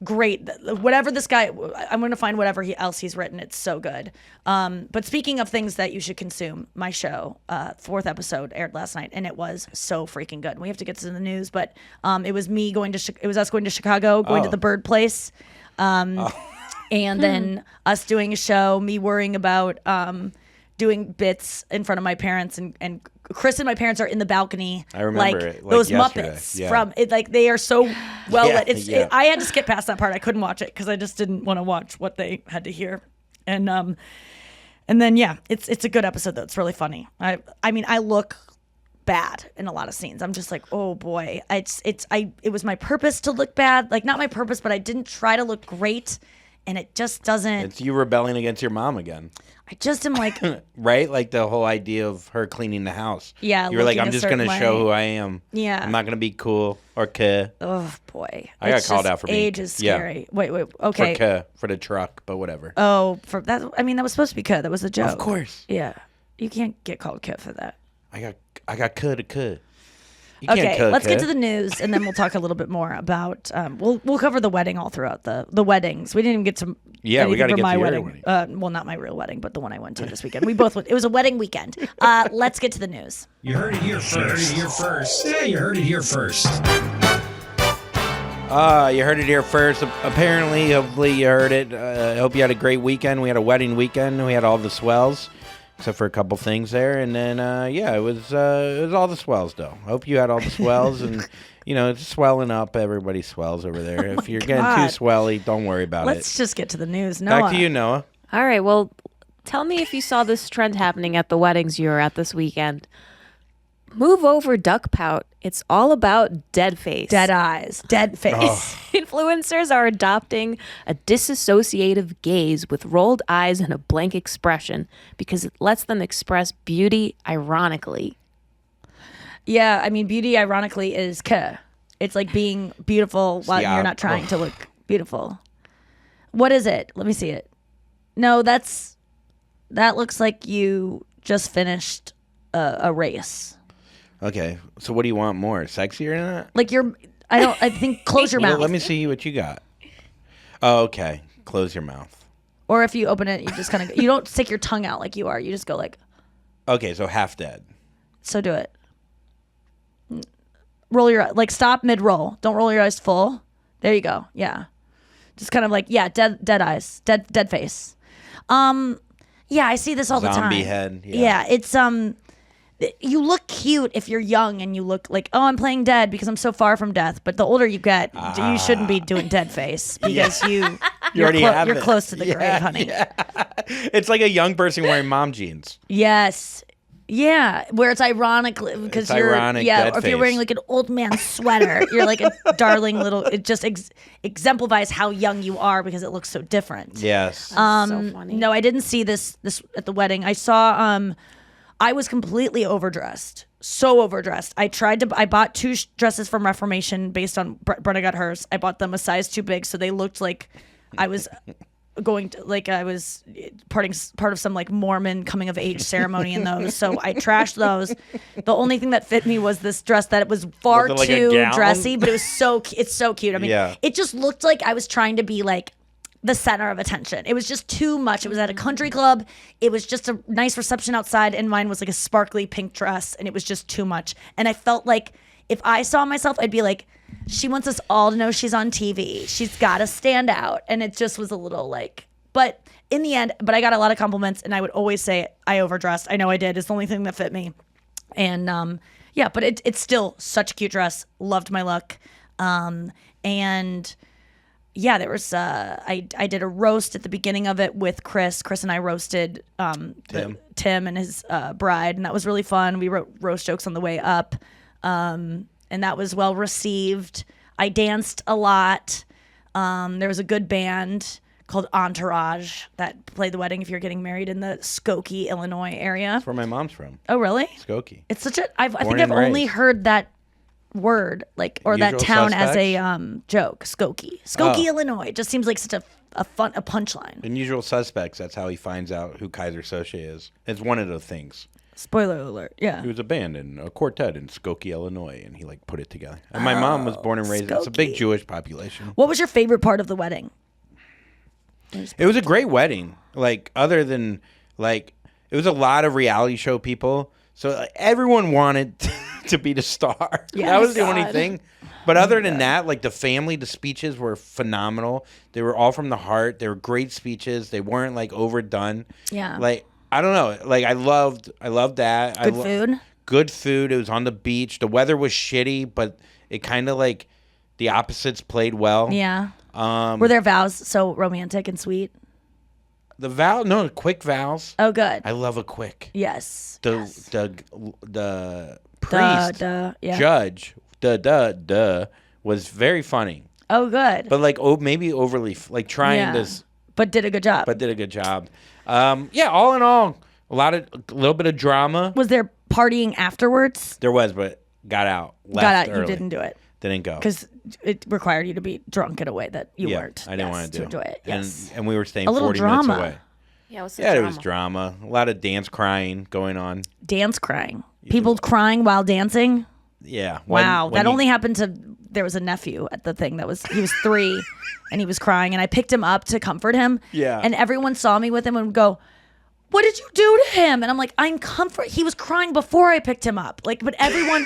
great whatever this guy. I'm going to find whatever else he's written. It's so good. But speaking of things that you should consume, my show, 4th episode aired last night, and it was so freaking good. We have to get to the news, but it was us going to Chicago, going to the Bird Place, and then us doing a show, me worrying about doing bits in front of my parents, and Chris and my parents are in the balcony. I remember it, like those yesterday. Muppets from it. Like, they are so well lit. Yeah. I had to skip past that part. I couldn't watch it because I just didn't want to watch what they had to hear. And then it's a good episode though. It's really funny. I mean, I look bad in a lot of scenes. I'm just like, oh boy. It was my purpose to look bad. Like, not my purpose, but I didn't try to look great, and it just doesn't. It's you rebelling against your mom again. I just am like, right? Like the whole idea of her cleaning the house. Yeah, you were like, looking I'm a just going to certain show way. who I am. Yeah. I'm not going to be cool or cuh. oh boy. I got It's called just out for being- age is yeah. scary. Wait, okay. For cuh, for the truck, but whatever. Oh, for that. I mean, that was supposed to be cuh. That was a joke. Of course. Yeah. You can't get called cuh for that. I got cuh to cuh. You can't Okay, cuh, let's get cuh. to the news, and then we'll talk a little bit more about. We'll cover the wedding all throughout the weddings. We didn't even get to. Yeah, we got to get my to your wedding. wedding. Well, not my real wedding, but the one I went to this weekend. We both went. It was a wedding weekend. Let's get to the news. You heard it here first. Yeah, you heard it here first. You heard it here first. Apparently, hopefully you heard it. I hope you had a great weekend. We had a wedding weekend. We had all the swells, except for a couple things there. And then, it was all the swells, though. I hope you had all the swells. And, it's swelling up. Everybody swells over there. If you're getting God. too swelly, don't worry about Let's it. just get to the news. Noah. Back to you, Noah. All right. Well, tell me if you saw this trend happening at the weddings you were at this weekend. Move over, duck pout. It's all about dead face. Dead eyes, dead face. Influencers are adopting a disassociative gaze with rolled eyes and a blank expression because it lets them express beauty ironically. Yeah, I mean, beauty, ironically, is cuh. It's like being beautiful while Yeah. you're not trying to look beautiful. What is it? Let me see it. No, that looks like you just finished a race. Okay, so what do you want more? Sexier than that? Like I think close your Well, mouth. let me see what you got. Oh, okay. Close your mouth. Or if you open it, you just kind of, you don't stick your tongue out like you are. You just go like, Okay, so half dead. so do it. Roll your, like, stop mid-roll. Don't roll your eyes full. There you go. Yeah. Just kind of like, yeah, dead eyes, dead face. Yeah, I see this all the time. Zombie head. Yeah, it's you look cute if you're young and you look like, oh, I'm playing dead because I'm so far from death. But the older you get, you shouldn't be doing dead face because you're already have you're it. close to the grave, honey. Yeah. It's like a young person wearing mom jeans. Yes. Yeah, where it's ironically because It's ironic, dead or if you're wearing face. like an old man sweater, you're like a darling little. It just exemplifies how young you are because it looks so different. Yes. So funny. No, I didn't see this at the wedding. I saw. I was completely overdressed. So overdressed. I bought two dresses from Reformation based on Brenna got hers. I bought them a size too big, so they looked like I was going to, like, I was part of some like Mormon coming of age ceremony in those. So I trashed those. The only thing that fit me was this dress that it was far Was it like a too gown? dressy, but it's so cute. I mean, Yeah. it just looked like I was trying to be like the center of attention. It was just too much. It was at a country club. It was just a nice reception outside, and mine was like a sparkly pink dress, and it was just too much. And I felt like if I saw myself, I'd be like, she wants us all to know she's on TV. She's got to stand out. And it just was a little like, but in the end, but I got a lot of compliments, and I would always say I overdressed. I know I did. It's the only thing that fit me. And yeah, but it's still such a cute dress. Loved my look. And yeah, there was I did a roast at the beginning of it with Chris. Chris and I roasted Tim and his bride, and that was really fun. We wrote roast jokes on the way up, and that was well received. I danced a lot. There was a good band. called Entourage that played the wedding if you're getting married in the Skokie, Illinois area. That's where my mom's from. Oh, really? Skokie. It's such a. I think Born I've and only raised. heard that word, like, or that Usual town as a Suspects? joke. Skokie, Illinois. It just seems like such a punchline. In Usual Suspects, that's how he finds out who Kaiser Soze is. It's one of the things. Spoiler alert. Yeah. He was a band and a quartet in Skokie, Illinois, and he like put it together. And my mom was born and raised. It's a big Skokie. Jewish population. What was your favorite part of the wedding? It was a great wedding. Like, other than, like, it was a lot of reality show people. So like, everyone wanted to be the star. Yeah, that was the only God. thing. But other than that, like, the speeches were phenomenal. They were all from the heart. They were great speeches. They weren't, like, overdone. Yeah. Like, I don't know. Like, I loved that. Good food? Good food. It was on the beach. The weather was shitty, but it kind of, like, the opposites played well. Yeah. Were there vows so romantic and sweet? The quick vows. Oh, good. I love a quick. Yes. The priest Yeah. judge was very funny, Oh, good. but like maybe overly like trying Yeah. this, But did a good job. but did a good job. Yeah, all in all, a little bit of drama Was there partying afterwards? there was, but got out. Left Got out. early. You didn't do it Didn't go because it required you to be drunk in a way that you weren't. I didn't Yes, want to do enjoy it. Yes. and we were staying A little 40 drama. minutes away. Yeah, what's the Yeah, drama? there was drama. A lot of dance crying going on. Dance crying. People crying while dancing. Yeah. Wow. when That you- only happened to. There was a nephew at the thing he was 3 and he was crying and I picked him up to comfort him. Yeah. And everyone saw me with him and would go, "What did you do to him?" And I'm like, he was crying before I picked him up. Like, but everyone.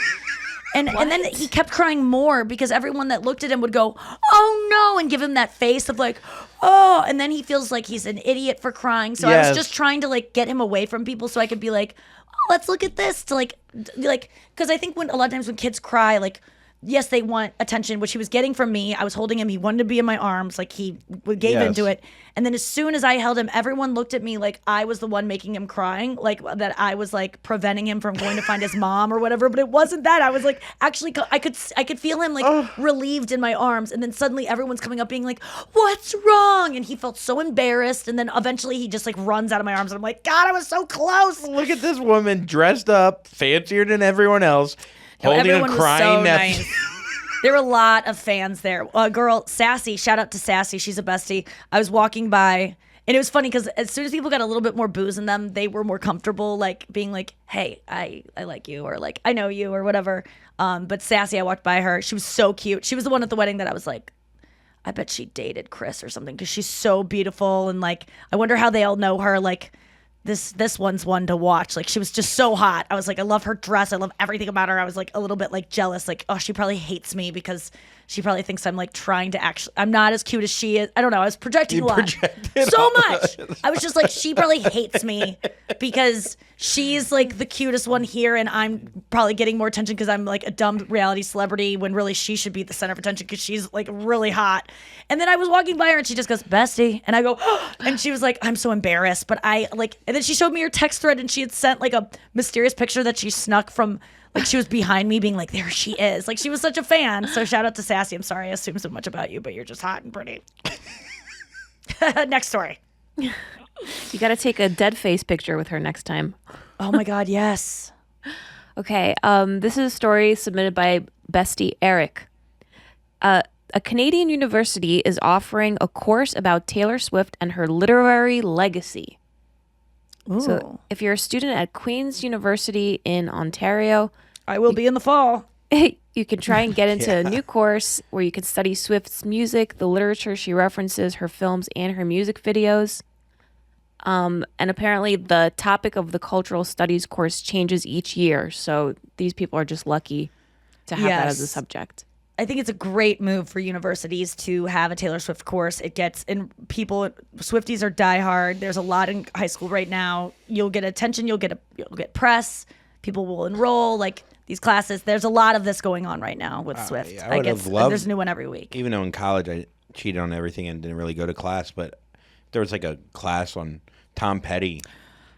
And then he kept crying more because everyone that looked at him would go, "Oh no," and give him that face of like, "Oh," and then he feels like he's an idiot for crying. So I Yes. was just trying to like get him away from people so I could be like, "Oh, let's look at this," to like because I think when a lot of times when kids cry, like, yes, they want attention, which he was getting from me. I was holding him. He wanted to be in my arms. Like, he gave Yes. into it. And then as soon as I held him, everyone looked at me like I was the one making him crying, like that I was like preventing him from going to find his mom or whatever. But it wasn't that. I was like, actually, I could feel him like relieved in my arms. And then suddenly everyone's coming up being like, "What's wrong?" And he felt so embarrassed. And then eventually he just like runs out of my arms. And I'm like, "God, I was so close." Look at this woman dressed up, fancier than everyone else, holding a Everyone was crying so nephew. nice. There were a lot of fans there. Girl, Sassy, shout out to Sassy. She's a bestie. I was walking by, and it was funny because as soon as people got a little bit more booze in them, they were more comfortable, like being like, "Hey, I like you," or like, "I know you," or whatever. But Sassy, I walked by her. She was so cute. She was the one at the wedding that I was like, I bet she dated Chris or something because she's so beautiful. And like, I wonder how they all know her. Like, this one's one to watch. Like, she was just so hot. I was like, I love her dress. I love everything about her. I was like a little bit like jealous. Like, oh, she probably hates me because she probably thinks I'm like trying to actually, I'm not as cute as she is. I don't know. I was projecting a lot. projected So all much. I was just like, she probably hates me because she's like the cutest one here. And I'm probably getting more attention because I'm like a dumb reality celebrity when really she should be the center of attention because she's like really hot. And then I was walking by her and she just goes, "Bestie." And I go, "Oh," and she was like, "I'm so embarrassed." But I like, and then she showed me her text thread and she had sent like a mysterious picture that she snuck from, like, she was behind me being like, "There she is." Like, she was such a fan. So shout out to Sassy. I'm sorry I assume so much about you, but you're just hot and pretty. Next story. You got to take a dead face picture with her next time. Oh my God, yes. Okay, this is a story submitted by bestie Eric. A Canadian university is offering a course about Taylor Swift and her literary legacy. Ooh. So if you're a student at Queen's University in Ontario, I will be in the fall. you can try and get into a new course where you can study Swift's music, the literature she references, her films, and her music videos. And apparently the topic of the cultural studies course changes each year. So these people are just lucky to have that as a Yes. subject. I think it's a great move for universities to have a Taylor Swift course. It gets in people. Swifties are diehard. There's a lot in high school right now. You'll get attention. You'll get press. People will enroll. Like these classes. There's a lot of this going on right now with Swift. yeah, I would have loved- There's a new one every week. Even though in college I cheated on everything and didn't really go to class, but there was like a class on Tom Petty.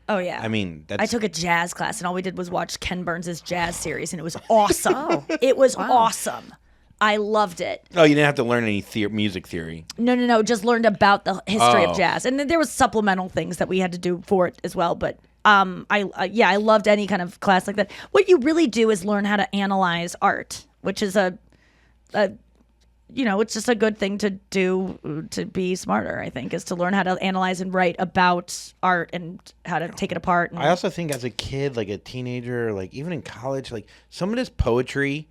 Oh yeah. I mean, that's I took a jazz class and all we did was watch Ken Burns' jazz series and it was awesome. It was awesome. I loved it. Oh, you didn't have to learn any music theory. No. Just learned about the history Oh. of jazz, and then there was supplemental things that we had to do for it as well. But I loved any kind of class like that. What you really do is learn how to analyze art, which is it's just a good thing to do to be smarter. I think is to learn how to analyze and write about art and how to take it apart. And, I also think as a kid, like a teenager, like even in college, like some of this poetry,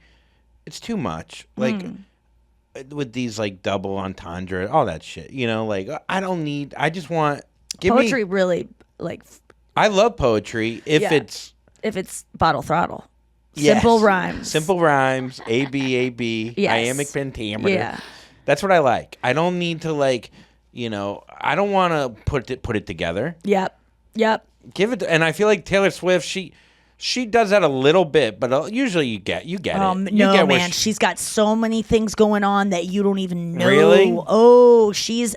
it's too much. Like with these like double entendre, all that shit. Like I just want poetry really like I love poetry if it's bottle throttle. yes. Simple rhymes. Simple rhymes. A-B, Yes. iambic pentameter. Yeah. That's what I like. I don't need to I don't want to put it together. Yep. Give it, and I feel like Taylor Swift, she does that a little bit, but usually you get it. You No, get man, she's got so many things going on that you don't even know. Really? Oh, she's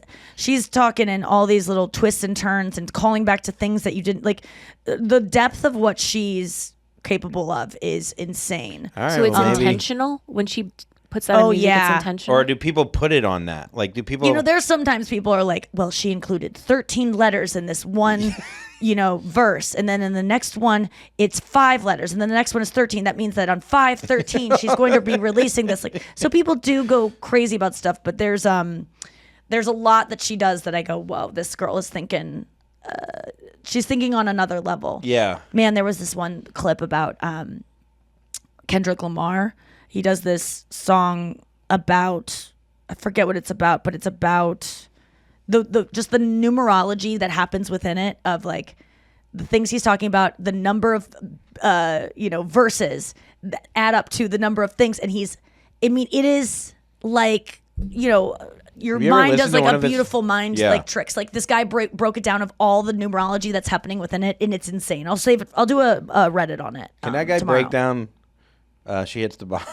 talking in all these little twists and turns and calling back to things that you didn't like. The depth of what she's capable of is insane. All right, So it's well, maybe- intentional when she puts that in music. yeah. It's intentional. Or do people put it on that? Like, do people? There's sometimes people are like, well, she included 13 letters in this one, verse. And then in the next one, it's 5 letters. And then the next one is 13. That means that on 5/13, she's going to be releasing this. Like, so people do go crazy about stuff, but there's a lot that she does that I go, whoa, this girl is thinking, she's thinking on another level. Yeah. Man, there was this one clip about Kendrick Lamar. He does this song about, I forget what it's about, but it's about the just the numerology that happens within it of like the things he's talking about, the number of verses that add up to the number of things, and it is like your Have you ever mind listened does to like one a of his- beautiful mind Yeah. like tricks. Like this guy broke it down of all the numerology that's happening within it, and it's insane. I'll save it. I'll do a Reddit on it. Can that guy tomorrow. break down? She hits the bottom.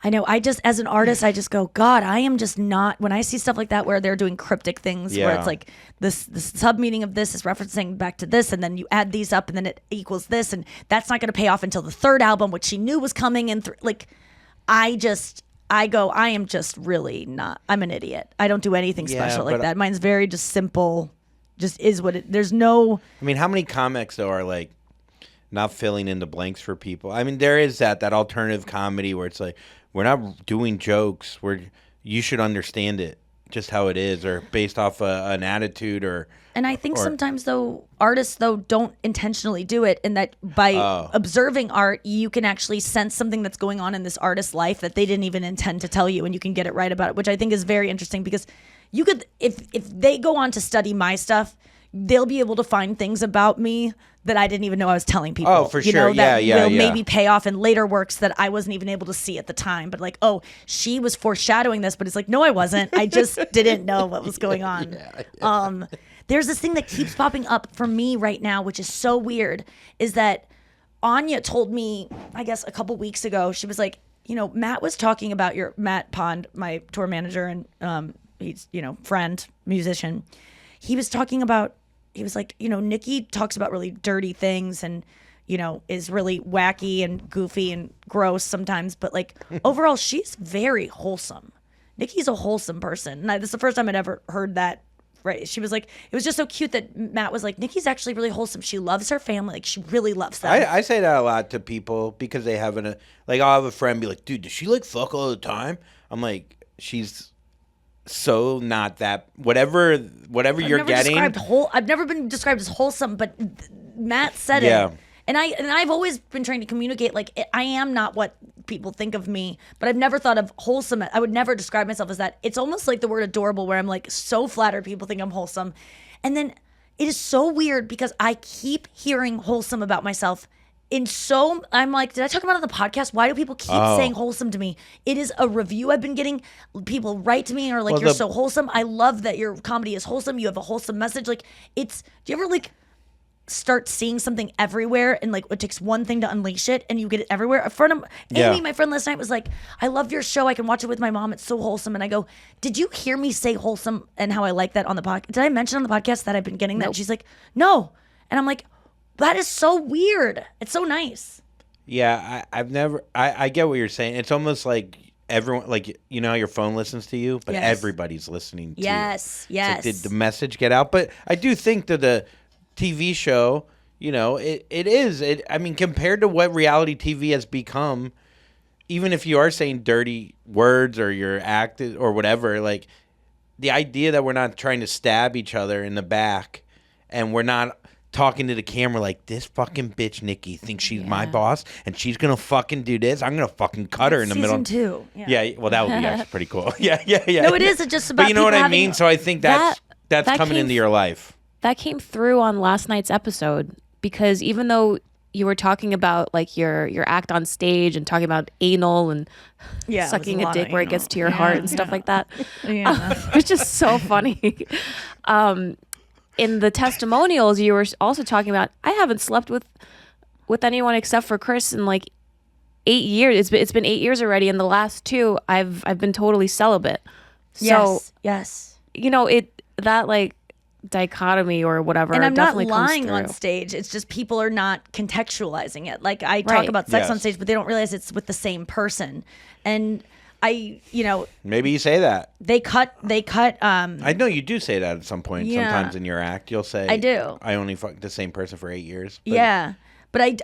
I know. I just, as an artist, I just go, God, I am just not. When I see stuff like that where they're doing cryptic things, where Yeah. it's like this sub meaning of this is referencing back to this, and then you add these up, and then it equals this, and that's not going to pay off until the third album, which she knew was coming. And I go, I am just really not. I'm an idiot. I don't do anything Yeah, special like but- that. Mine's very just simple. Just is what it. There's no. I mean, how many comics though are like not filling in the blanks for people? I mean, there is that alternative comedy where it's like we're not doing jokes. You should understand it just how it is, or based off an attitude, or. And I think or- sometimes though artists though don't intentionally do it, and that by observing art you can actually sense something that's going on in this artist's life that they didn't even intend to tell you, and you can get it right about it, which I think is very interesting because you could if they go on to study my stuff, they'll be able to find things about me that I didn't even know I was telling people. Oh, for sure. That Yeah, will yeah. maybe pay off in later works that I wasn't even able to see at the time. But like, oh, she was foreshadowing this, but it's like, no, I wasn't. I just didn't know what was going on. There's this thing that keeps popping up for me right now, which is so weird, is that Anya told me, I guess a couple weeks ago, she was like, Matt was talking about Matt Pond, my tour manager, and he's, friend, musician. He was talking about, he was like, Nikki talks about really dirty things and, is really wacky and goofy and gross sometimes. But like overall, she's very wholesome. Nikki's a wholesome person. And this is the first time I'd ever heard that. Right. She was like, it was just so cute that Matt was like, Nikki's actually really wholesome. She loves her family. Like she really loves them. I say that a lot to people because they have I'll have a friend be like, dude, does she like fuck all the time? I'm like, she's so not that whatever you're getting. I've never been described as wholesome, but Matt said Yeah. it. And I've always been trying to communicate, like, I am not what people think of me, but I've never thought of wholesome. I would never describe myself as that. It's almost like the word adorable, where I'm like so flattered people think I'm wholesome. And then it is so weird because I keep hearing wholesome about myself. I'm like, did I talk about it on the podcast? Why do people keep saying wholesome to me? It is a review I've been getting. People write to me and are like, you're so wholesome. I love that your comedy is wholesome. You have a wholesome message. Like, do you ever like start seeing something everywhere and like it takes one thing to unleash it and you get it everywhere? A friend of Amy, my friend last night, was like, I love your show. I can watch it with my mom. It's so wholesome. And I go, did you hear me say wholesome and how I like that on the podcast? Did I mention on the podcast that I've been getting that? And she's like, no. And I'm like, that is so weird. It's so nice. Yeah, I've never. I get what you're saying. It's almost like everyone, like, you know how your phone listens to you, but Yes. everybody's listening to you. Yes, It's like, yes. did the message get out? But I do think that the TV show, you know, I mean, compared to what reality TV has become, even if you are saying dirty words or you're acting or whatever, like the idea that we're not trying to stab each other in the back and we're not talking to the camera like, this fucking bitch Nikki thinks she's my boss and she's gonna fucking do this. I'm gonna fucking cut her in the middle. Season 2. Yeah, well, that would be actually pretty cool. Yeah. No, it is just about But you know what people I having- mean? So I think that's that coming came into your life. That came through on last night's episode because even though you were talking about like your act on stage and talking about anal and Yeah, it was sucking a a lot dick of where it anal. gets to your heart and stuff like that. Yeah. It's just so funny. In the testimonials, you were also talking about, I haven't slept with anyone except for Chris in like 8 years. It's been 8 years already, and the last 2, I've been totally celibate. So yes. you know that like dichotomy or whatever. And I'm not definitely comes lying on through. stage. It's just people are not contextualizing it. Like I talk Right. about sex on Yes. stage, but they don't realize it's with the same person. And you know, Maybe you say that. they cut. I know you do say that at some point. Yeah. Sometimes in your act, you'll say, I do. I only fucked the same person for 8 years. But Yeah, but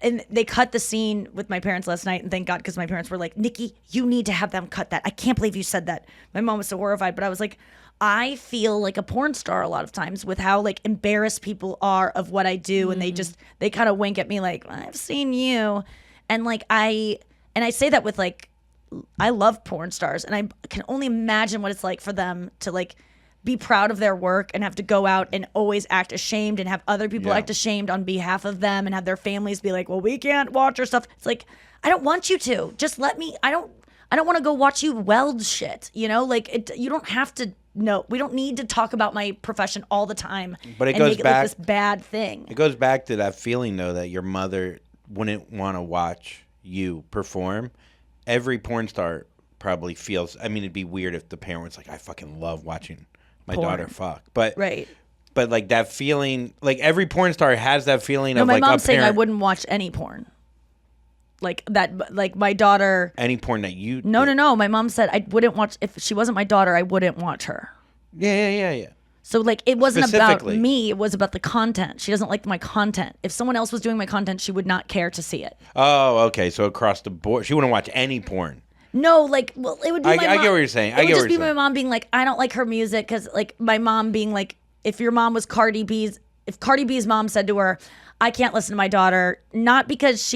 and they cut the scene with my parents last night, and thank God, because my parents were like, Nikki, you need to have them cut that. I can't believe you said that. My mom was so horrified, but I was like, I feel like a porn star a lot of times with how like embarrassed people are of what I do, and they kind of wink at me like, I've seen you, and like I say that with like, I love porn stars, and I can only imagine what it's like for them to like be proud of their work and have to go out and always act ashamed and have other people Yeah. act ashamed on behalf of them and have their families be like, well, we can't watch your stuff. It's like, I don't want you to. Just let me. I don't want to go watch you weld shit. You know, like you don't have to. No, we don't need to talk about my profession all the time. But it and goes make it back- like this bad thing. It goes back to that feeling, though, that your mother wouldn't want to watch you perform. Every porn star probably feels, I mean, it'd be weird if the parent was like, I fucking love watching my Porn. daughter fuck. But Right. But like that feeling, like every porn star has that feeling No, of my like mom's a saying I parent, wouldn't watch any porn. Like that, like my daughter. any porn that you No. did. My mom said I wouldn't watch, if she wasn't my daughter, I wouldn't watch her. Yeah. So like it wasn't about Specifically. me, it was about the content. She doesn't like my content. If someone else was doing my content, she would not care to see it. Oh, okay. So across the board, she wouldn't watch any porn. No, like, well, it would be I my get mom. what you're saying. It I would get just what be you're my saying. mom being like, I don't like her music, because like my mom being like, if your mom was Cardi B's, if Cardi B's mom said to her, I can't listen to my daughter, not because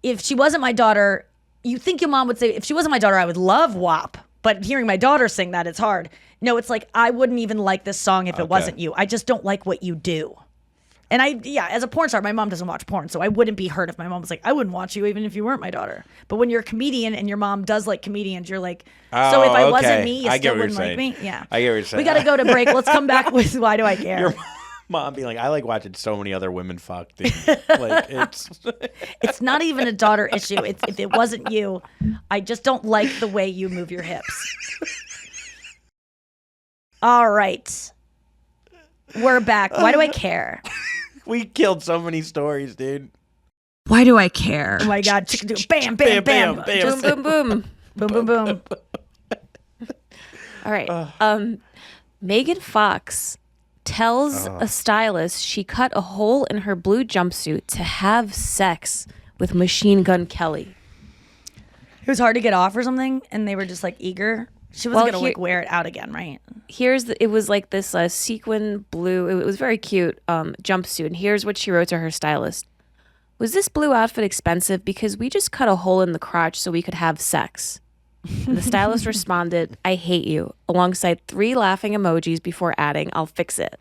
if she wasn't my daughter, you think your mom would say, if she wasn't my daughter, I would love WAP. But hearing my daughter sing that, it's hard. No, it's like, I wouldn't even like this song if it wasn't you. I just don't like what you do. And as a porn star, my mom doesn't watch porn, so I wouldn't be hurt if my mom was like, I wouldn't watch you even if you weren't my daughter. But when you're a comedian and your mom does like comedians, you're like, so if I wasn't okay. me, you I get still what you're wouldn't like saying. me? Yeah. I get what you're saying. We got to go to break. Let's come back with Why Do I Care? Your mom being like, I like watching so many other women fuck. Dude. Like it's It's not even a daughter issue. It's if it wasn't you, I just don't like the way you move your hips. All right. We're back. Why do I care? we killed so many stories, dude. Why do I care? Oh my God. Bam, bam, bam. bam, bam. Just Boom, boom, boom. boom, boom, boom. All right. Megan Fox tells a stylist she cut a hole in her blue jumpsuit to have sex with Machine Gun Kelly. It was hard to get off or something, and they were just like eager. She wasn't Well, gonna like wear it out again, right? It was like this sequin blue. It was very cute jumpsuit. And here's what she wrote to her stylist: "Was this blue outfit expensive? Because we just cut a hole in the crotch so we could have sex." And the stylist responded, "I hate you," alongside 3 laughing emojis before adding, "I'll fix it."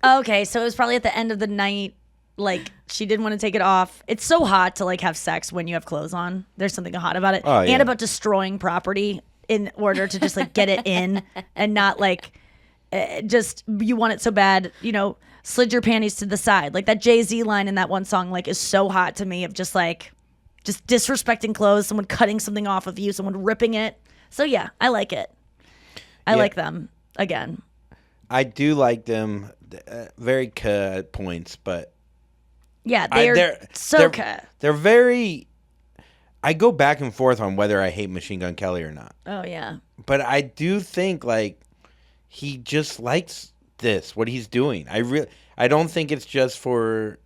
Okay, so it was probably at the end of the night. Like she didn't want to take it off. It's so hot to like have sex when you have clothes on. There's something hot about it, Oh, yeah. and about destroying property in order to just like get it in and not like just you want it so bad, you know, slid your panties to the side. Like that Jay-Z line in that one song like is so hot to me of just disrespecting clothes, someone cutting something off of you, someone ripping it. So yeah, I like it. I Yeah. like them again. I do like them, very at points, but Yeah, they're so they're very. I go back and forth on whether I hate Machine Gun Kelly or not. Oh yeah. But I do think like he just likes this, what he's doing. I don't think it's just for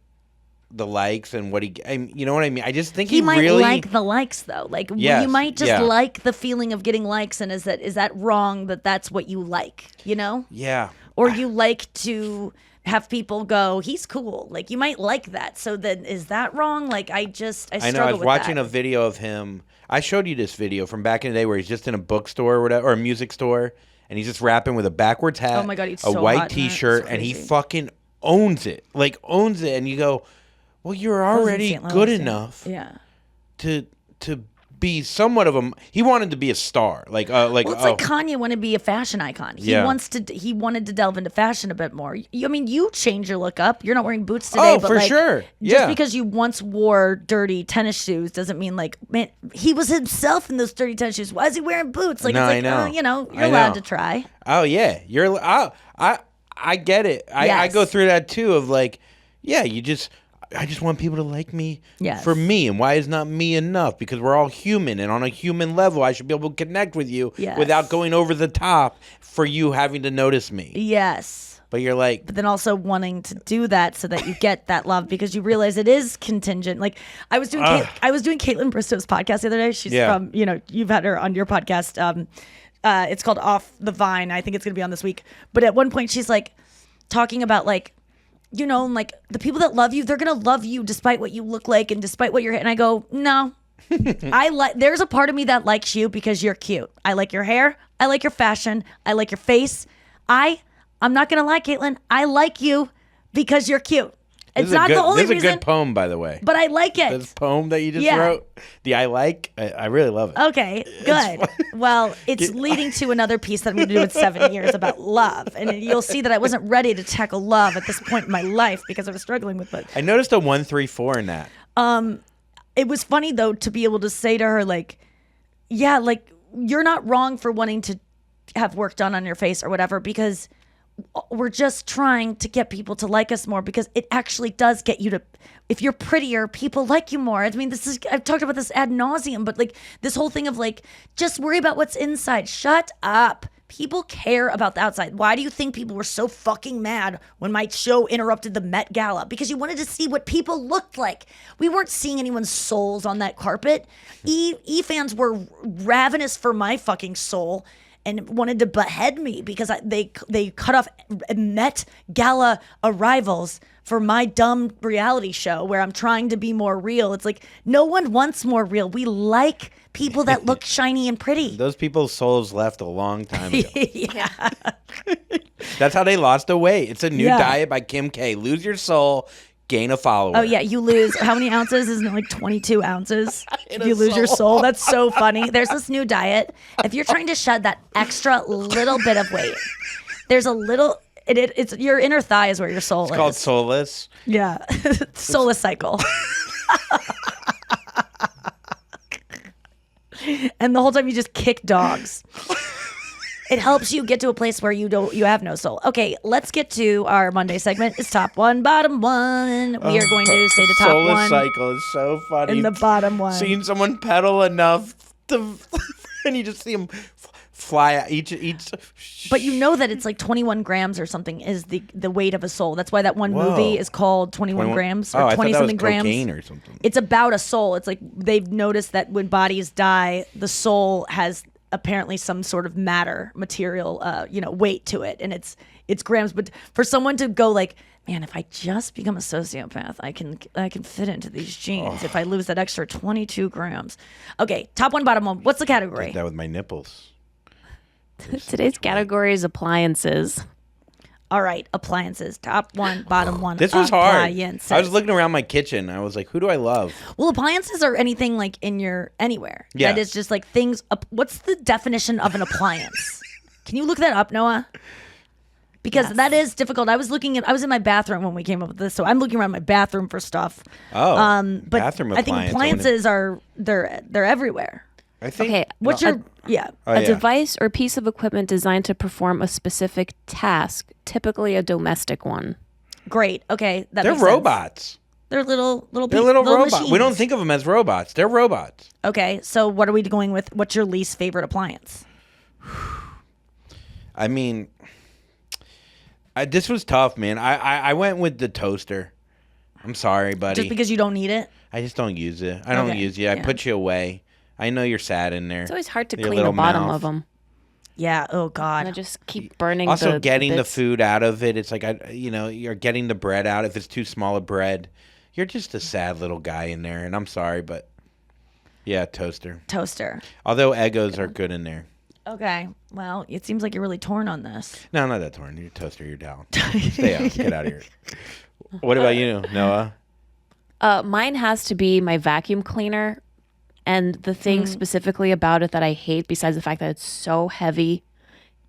the likes and what you know what I mean? I just think he might really like the likes though. Like Yes, you might just yeah. like the feeling of getting likes, and is that wrong that that's what you like, you know? Yeah. Or you like to have people go, he's cool. Like you might like that. So then is that wrong? Like I struggle know. I was with watching that. a video of him. I showed you this video from back in the day where he's just in a bookstore or whatever, or a music store, and he's just rapping with a backwards hat, Oh my God, he's a so white hot in that. T-shirt, It's and he crazy. fucking owns it. Like owns it, and you go, well, you're already St. Louis, good yeah. enough Yeah. to be somewhat of a. He wanted to be a star, like Well, it's like Kanye wanted to be a fashion icon. He Yeah. He wanted to delve into fashion a bit more. I mean, you change your look up. You're not wearing boots today, Oh, but for like, sure. Just Yeah. because you once wore dirty tennis shoes doesn't mean like, man, he was himself in those dirty tennis shoes. Why is he wearing boots? Like, No, it's I like, know. you know, you're I allowed know. to try. Oh yeah, I get it. I Yes. go through that too. Of like, yeah, I just want people to like me Yes. for me, and why is not me enough? Because we're all human, and on a human level, I should be able to connect with you Yes. without going over the top for you having to notice me. Yes. But you're like, But then also wanting to do that so that you get that love because you realize it is contingent. Like I was doing Caitlin Bristow's podcast the other day. She's Yeah. from, you've had her on your podcast. It's called Off the Vine. I think it's going to be on this week. But at one point she's like talking about like, like the people that love you, they're going to love you despite what you look like and despite what you're, and I go, no, there's a part of me that likes you because you're cute. I like your hair. I like your fashion. I like your face. I'm not going to lie, Caitlin. I like you because you're cute. It's not the only this is a reason, good poem, by the way. but I like it. This poem that you just Yeah. wrote, I really love it. Okay, good. Well, it's leading to another piece that I'm going to do in 7 years about love. And you'll see that I wasn't ready to tackle love at this point in my life because I was struggling with it. I noticed a 1-3-4 in that. It was funny, though, to be able to say to her, like, yeah, like, you're not wrong for wanting to have work done on your face or whatever because we're just trying to get people to like us more because it actually does get you to, if you're prettier, people like you more. I mean, I've talked about this ad nauseum, but like this whole thing of like, just worry about what's inside. Shut up. People care about the outside. Why do you think people were so fucking mad when my show interrupted the Met Gala? Because you wanted to see what people looked like. We weren't seeing anyone's souls on that carpet. E fans were ravenous for my fucking soul and wanted to behead me because they cut off Met Gala arrivals for my dumb reality show where I'm trying to be more real. It's like no one wants more real. We like people that look shiny and pretty. Those people's souls left a long time ago. Yeah. That's how they lost the weight. It's a new Yeah. diet by Kim K. Lose your soul, gain a follower. Oh yeah, you lose how many ounces? Isn't it like 22 ounces? If you lose your soul, that's so funny. There's this new diet. If you're trying to shed that extra little bit of weight, there's a little. It's your inner thigh is where your soul is. It's called soulless. Yeah, soulless cycle. And the whole time you just kick dogs. It helps you get to a place where you have no soul. Okay, let's get to our Monday segment. It's top one, bottom one. We are going to say the top Soulless one cycle is so funny. and the bottom one. Seeing someone pedal enough to, and you just see them fly out each. But you know that it's like 21 grams or something is the weight of a soul. That's why that one movie is called 21 grams or Oh, I thought 20 that was something grams. cocaine or something. It's about a soul. It's like they've noticed that when bodies die, the soul has apparently some sort of material, weight to it, and it's grams. But for someone to go like, man, if I just become a sociopath, I can fit into these jeans. If I lose that extra 22 grams. Okay, top one, bottom one. What's the category? Did that with my nipples. Today's category is appliances. All right, appliances. Top one, bottom one. This was hard. Appliances. I was looking around my kitchen. I was like, who do I love? Well, appliances are anything like in your anywhere. Yeah. That is just like things. What's the definition of an appliance? Can you look that up, Noah? Because that is difficult. I was in my bathroom when we came up with this, so I'm looking around my bathroom for stuff. Oh, But bathroom I think appliance. appliances are they're everywhere. I think. Okay, What's your yeah? Oh, a yeah. device or piece of equipment designed to perform a specific task, typically a domestic one. Great. Okay, that They're makes sense. robots. They're little They're little robots. machines. We don't think of them as robots. They're robots. Okay, so what are we going with? What's your least favorite appliance? I mean, this was tough, man. I went with the toaster. I'm sorry, buddy. Just because you don't need it? I just don't use it. I don't Okay, use you. I yeah. put you away. I know you're sad in there. It's always hard to Your clean the little bottom mouth. of them. Yeah. Oh God. And just keep burning. Also, getting the bits. food out of it. It's like you're getting the bread out. If it's too small a bread, you're just a sad little guy in there. And I'm sorry, but yeah, toaster. Toaster. Although Eggos are good in there. Okay. Well, it seems like you're really torn on this. No, not that torn. You're toaster. You're down. Stay out. Get out of here. What about you, Noah? Mine has to be my vacuum cleaner. And the thing specifically about it that I hate, besides the fact that it's so heavy,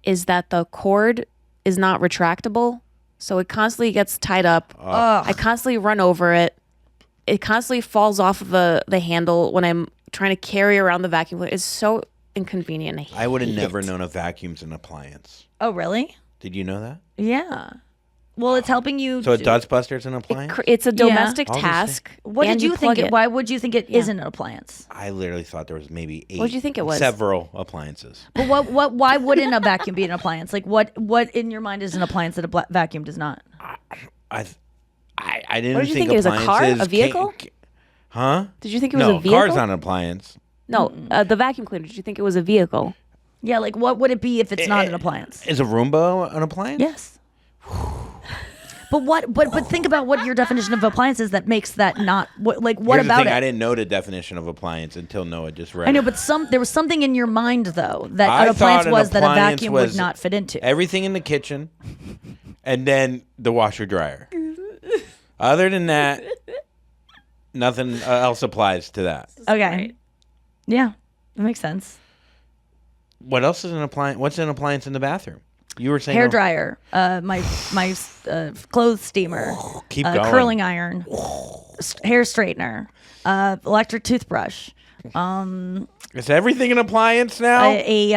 is that the cord is not retractable. So it constantly gets tied up. I constantly run over it. It constantly falls off of the handle when I'm trying to carry around the vacuum cleaner. It's so inconvenient. I would have never known a vacuum's an appliance. Oh, really? Did you know that? Yeah. Well, it's helping you. So a Dustbuster's an appliance? It's a domestic All the same. task. What and did you think? plug it. Why would you think it not an appliance? I literally thought there was maybe 8. What'd you think it was? Several appliances. But what? Why wouldn't a vacuum be an appliance? Like what in your mind is an appliance that a vacuum does not? I didn't What did you think think it was, a car? appliances A vehicle? Huh? Did you think it was No, a vehicle? car's not an appliance. No, the vacuum cleaner. Did you think it was a vehicle? Yeah. Like what would it be if it's not an appliance? Is a Roomba an appliance? Yes. But what? But think about what your definition of appliance is that makes that not. What Here's about the thing, it? I didn't know the definition of appliance until Noah just read I know, it. but there was something in your mind though that I an appliance thought an was that a appliance vacuum was would not fit into. Everything in the kitchen, and then the washer dryer. Other than that, nothing else applies to that. Okay. Yeah, that makes sense. What else is an appliance? What's an appliance in the bathroom? You were saying Hair dryer, my clothes steamer, Keep going. curling iron, hair straightener, electric toothbrush, Is everything an appliance now? a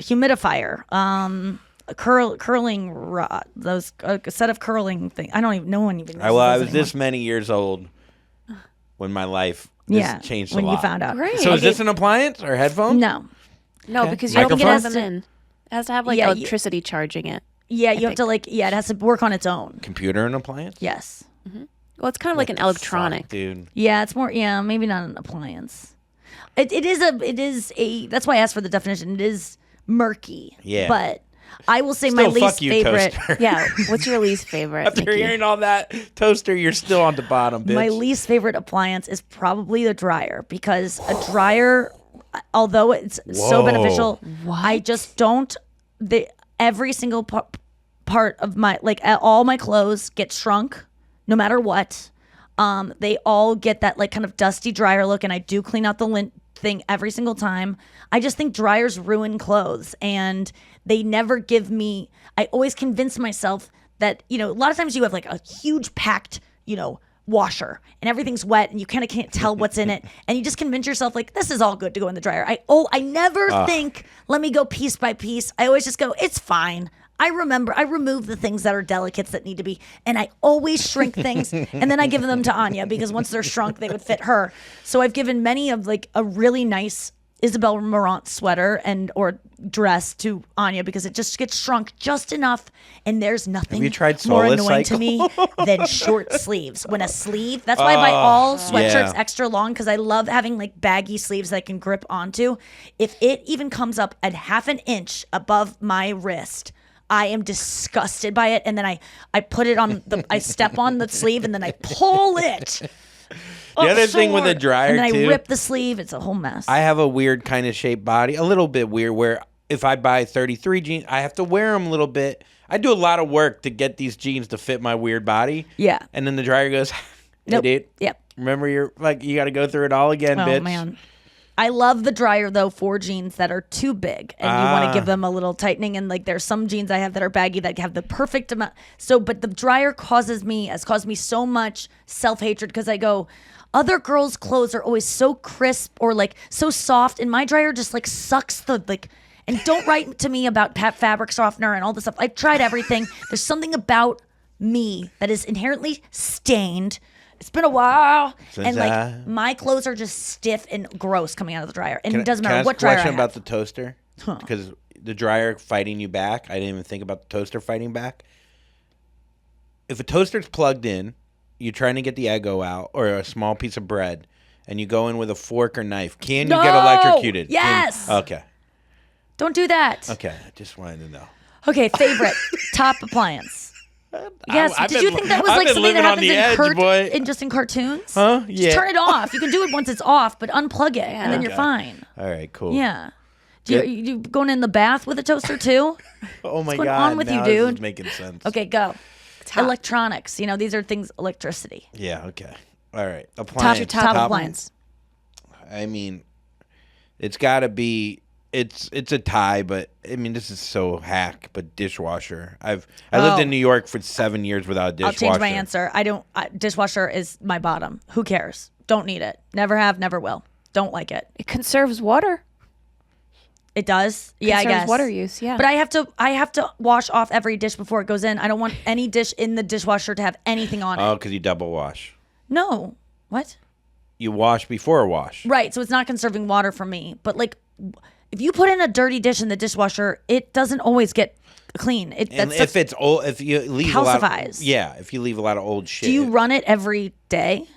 humidifier, a curling rod, those a set of curling things. I don't even. No one even. uses Well, I those was anymore. this many years old when my life changed when a lot. you found out. Great. So is this an appliance or headphones? No. No, Okay. because you don't think it Microphone? has to. It has to have like Yeah, electricity charging it. Yeah, you have to it has to work on its own. Computer an appliance? Yes. Well, it's kind of like an electronic. Fuck, dude. Yeah, it's more. Yeah, maybe not an appliance. It is a. That's why I asked for the definition. It is murky. Yeah. But I will say Still, my least fuck you, favorite. toaster. Yeah. What's your least favorite? After Nikki? hearing all that, toaster, you're still on the bottom, bitch. My least favorite appliance is probably the dryer because a dryer, although it's so Whoa. beneficial, I just don't. Every single part of my all my clothes get shrunk, no matter what. They all get that like kind of dusty dryer look, and I do clean out the lint thing every single time. I just think dryers ruin clothes, and they never give me. I always convince myself that a lot of times you have like a huge packed washer and everything's wet and you kind of can't tell what's in it, and you just convince yourself like this is all good to go in the dryer. I never think let me go piece by piece. I always just go it's fine. I remove the things that are delicates that need to be, and I always shrink things, and then I give them to Anya because once they're shrunk, they would fit her. So I've given many of like a really nice Isabel Marant sweater or dress to Anya because it just gets shrunk just enough, and there's nothing Have you tried more Solus annoying to Cycle? me than short sleeves. When a sleeve, that's why I buy all sweatshirts yeah. extra long because I love having like baggy sleeves that I can grip onto. If it even comes up at half an inch above my wrist, I am disgusted by it, and then I put it on I step on the sleeve, and then I pull it. The other thing with a dryer, and then too, I rip the sleeve. It's a whole mess. I have a weird kind of shaped body, a little bit weird, where if I buy 33 jeans, I have to wear them a little bit. I do a lot of work to get these jeans to fit my weird body. Yeah. And then the dryer goes, hey, Nope. dude. Yep. Remember, you got to go through it all again, Oh bitch. man. I love the dryer though for jeans that are too big and you want to give them a little tightening, and like there's some jeans I have that are baggy that have the perfect amount. So but the dryer has caused me so much self-hatred because I go, other girls' clothes are always so crisp or like so soft, and my dryer just like sucks the like. And don't write to me about fabric softener and all this stuff. I've tried everything. There's something about me that is inherently stained, It's been a while. Since and like my clothes are just stiff and gross coming out of the dryer. And it doesn't Can I matter ask what a dryer I question have. about the toaster? Because the dryer fighting you back. I didn't even think about the toaster fighting back. If a toaster's plugged in, you're trying to get the Eggo out or a small piece of bread, and you go in with a fork or knife, can you get electrocuted? Yes. Okay. Don't do that. Okay. I just wanted to know. Okay, favorite top appliance. Yes. I've Did you been- think that was I've like been something that living on happens the edge, boy. in just in cartoons? Huh? Just Yeah. turn it off. You can do it once it's off, but unplug it, and then you're Okay. fine. All right. Cool. Yeah. You going in the bath with a toaster too? Oh my going God. on with you, now this is dude? making sense. Okay, go. Electronics. You know, these are things. Electricity. Yeah. Okay. All right. Appliance. Top appliance. I mean, it's got to be. It's a tie, but I mean, this is so hack. But dishwasher. I lived in New York for 7 years without a dishwasher. I'll change my answer. I don't. Dishwasher is my bottom. Who cares? Don't need it. Never have. Never will. Don't like it. It conserves water. It does. Yeah, I Conserves guess. water use. Yeah. But I have to wash off every dish before it goes in. I don't want any dish in the dishwasher to have anything on Oh, it. because you double wash. No. What? You wash before wash. Right. So it's not conserving water for me. But like, if you put in a dirty dish in the dishwasher, it doesn't always get clean. And if it's old, if you leave a lot, calcifies. if you leave a lot of old shit. Do you run it every day?